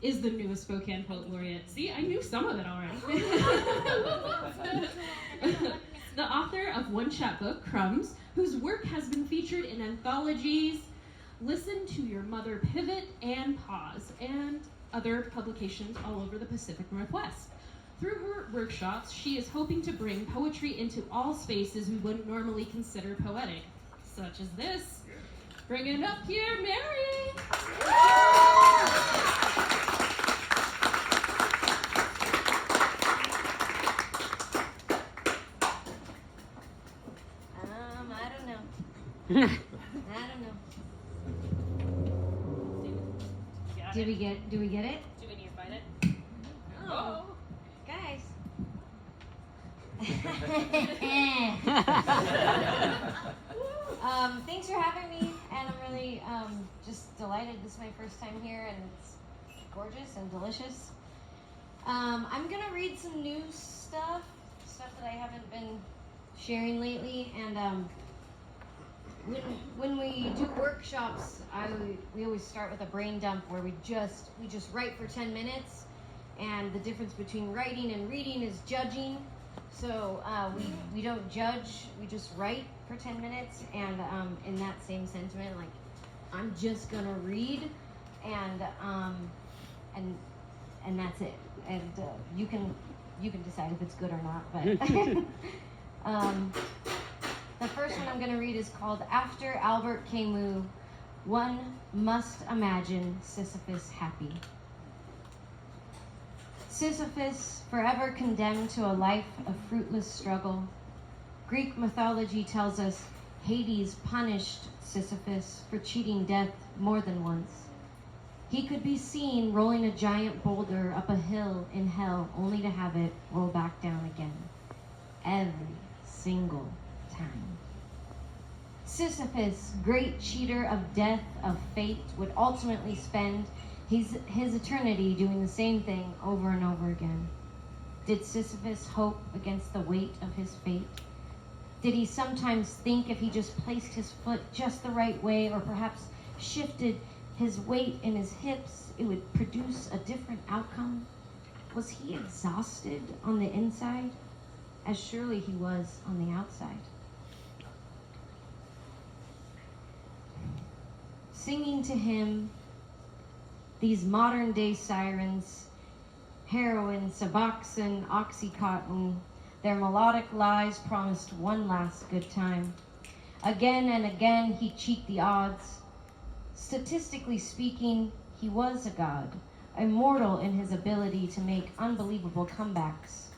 is the newest Spokane Poet Laureate. See, I knew some of it already. The author of one chapbook, Crumbs, whose work has been featured in anthologies Listen to Your Mother, Pivot, and Pause, and other publications all over the Pacific Northwest. Through her workshops, she is hoping to bring poetry into all spaces we wouldn't normally consider poetic, such as this. Bring it up here, Mery! I don't know. I don't know. Do we get it? Do we need to find it? Oh, Oh. Guys. Thanks for having me, and I'm really just delighted. This is my first time here, and it's gorgeous and delicious. I'm gonna read some new stuff that I haven't been sharing lately, and when we do workshops, we always start with a brain dump where we just write for 10 minutes, and the difference between writing and reading is judging. So we don't judge, we just write for 10 minutes, and in that same sentiment, like, I'm just gonna read, and that's it. And you can decide if it's good or not, but the first one I'm gonna read is called After Albert Camus, One Must Imagine Sisyphus Happy. Sisyphus, forever condemned to a life of fruitless struggle. Greek mythology tells us Hades punished Sisyphus for cheating death more than once. He could be seen rolling a giant boulder up a hill in hell only to have it roll back down again. Every single time. Sisyphus, great cheater of death, of fate, would ultimately spend his eternity doing the same thing over and over again. Did Sisyphus hope against the weight of his fate? Did he sometimes think if he just placed his foot just the right way, or perhaps shifted his weight in his hips, it would produce a different outcome? Was he exhausted on the inside, as surely he was on the outside? Singing to him, these modern day sirens, heroin, Suboxone, Oxycontin, their melodic lies promised one last good time. Again and again he'd cheat the odds. Statistically speaking, he was a god, immortal in his ability to make unbelievable comebacks.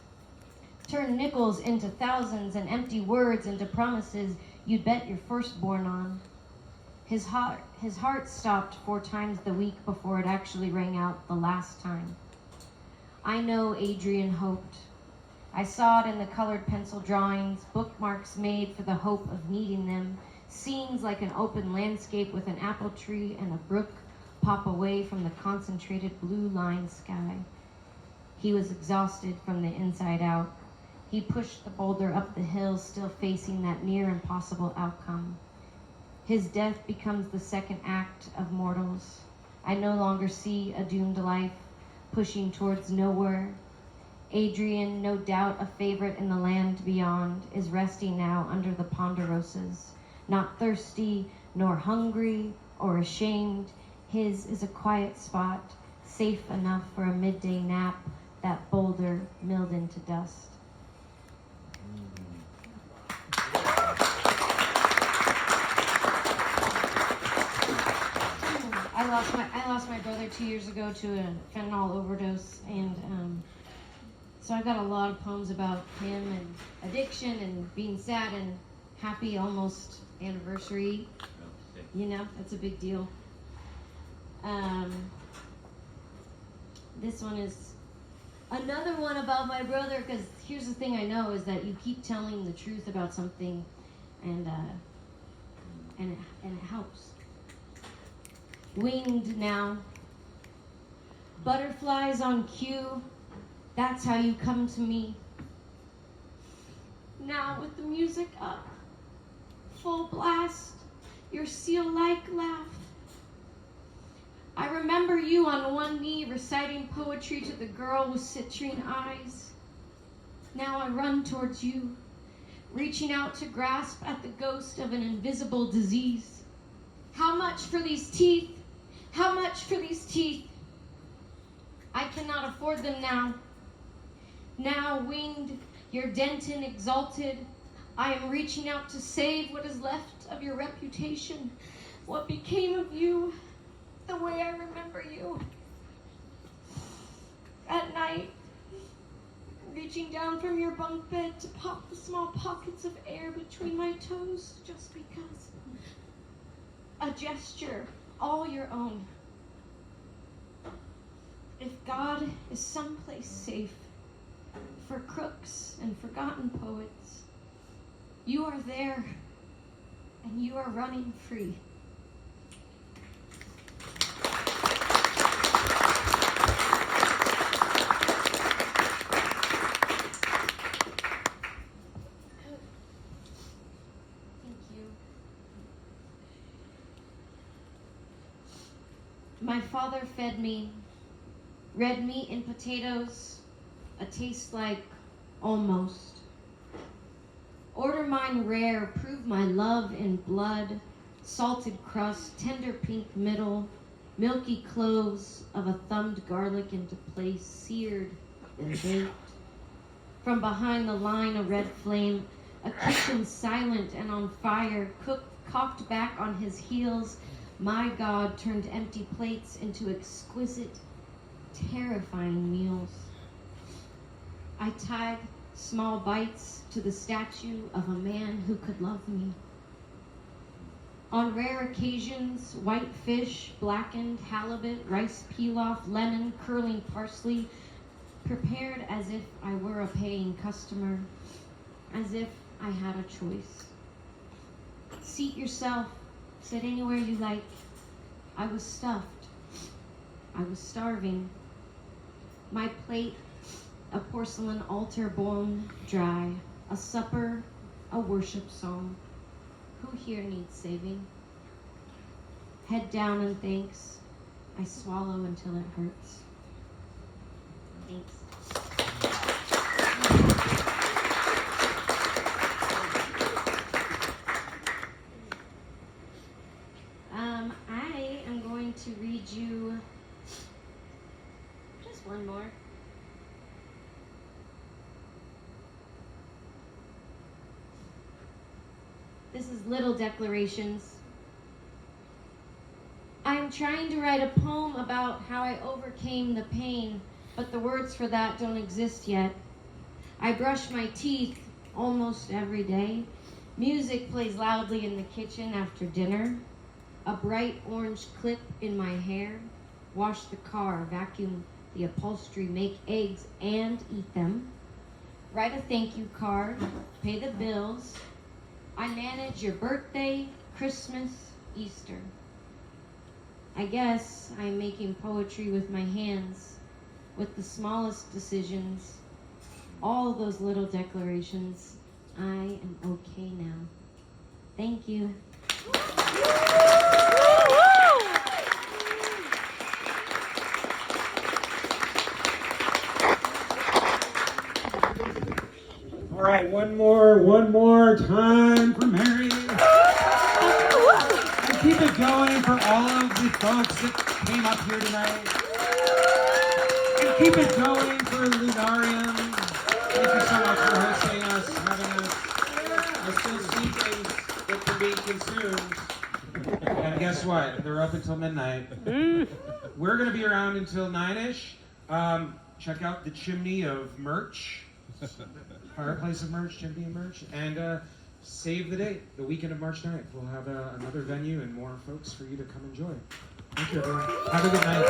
Turn nickels into thousands and empty words into promises you'd bet your firstborn on. His heart stopped 4 times the week before it actually rang out the last time. I know Adrian hoped. I saw it in the colored pencil drawings, bookmarks made for the hope of needing them, scenes like an open landscape with an apple tree and a brook pop away from the concentrated blue-lined sky. He was exhausted from the inside out. He pushed the boulder up the hill, still facing that near impossible outcome. His death becomes the second act of mortals. I no longer see a doomed life pushing towards nowhere. Adrian, no doubt a favorite in the land beyond, is resting now under the ponderosas, not thirsty, nor hungry, or ashamed. His is a quiet spot, safe enough for a midday nap, that boulder milled into dust. I lost my brother 2 years ago to a fentanyl overdose, and so I got a lot of poems about him and addiction and being sad and happy almost anniversary. You know, that's a big deal. This one is another one about my brother, because here's the thing I know is that you keep telling the truth about something, and it helps. Winged now. Butterflies on cue. That's how you come to me. Now with the music up. Full blast. Your seal-like laugh. I remember you on one knee reciting poetry to the girl with citrine eyes. Now I run towards you, reaching out to grasp at the ghost of an invisible disease. How much for these teeth? How much for these teeth? I cannot afford them now. Now winged, your dentin exalted, I am reaching out to save what is left of your reputation. What became of you, the way I remember you. At night, reaching down from your bunk bed to pop the small pockets of air between my toes just because. A gesture, all your own. If God is someplace safe for crooks and forgotten poets. You are there, and you are running free. My father fed me red meat and potatoes, a taste like almost. Order mine rare, prove my love in blood, salted crust, tender pink middle, milky cloves of a thumbed garlic into place, seared and baked. From behind the line a red flame, a kitchen silent and on fire, cocked back on his heels, my God turned empty plates into exquisite, terrifying meals. I tied small bites to the statue of a man who could love me. On rare occasions, white fish, blackened halibut, rice pilaf, lemon, curling parsley, prepared as if I were a paying customer, as if I had a choice. Seat yourself. Sit anywhere you like. I was stuffed. I was starving. My plate, a porcelain altar bone dry. A supper, a worship song. Who here needs saving? Head down and thanks. I swallow until it hurts. Thanks. I am going to read you just one more. This is Little Declarations. I am trying to write a poem about how I overcame the pain, but the words for that don't exist yet. I brush my teeth almost every day. Music plays loudly in the kitchen after dinner. A bright orange clip in my hair. Wash the car, vacuum the upholstery, make eggs and eat them. Write a thank you card, pay the bills. I manage your birthday, Christmas, Easter. I guess I'm making poetry with my hands, with the smallest decisions, all those little declarations. I am okay now. Thank you. All right, one more time for Mery. And keep it going for all of the folks that came up here tonight. And keep it going for Lunarium. Thank you so much for hosting us, having us. I still see things that can be consumed. And guess what? They're up until midnight. We're going to be around until 9-ish. Check out the chimney of merch. Fireplace of merch, chimney of merch. And save the date, the weekend of March 9th. We'll have another venue and more folks for you to come enjoy. Thank you, everyone. Have a good night.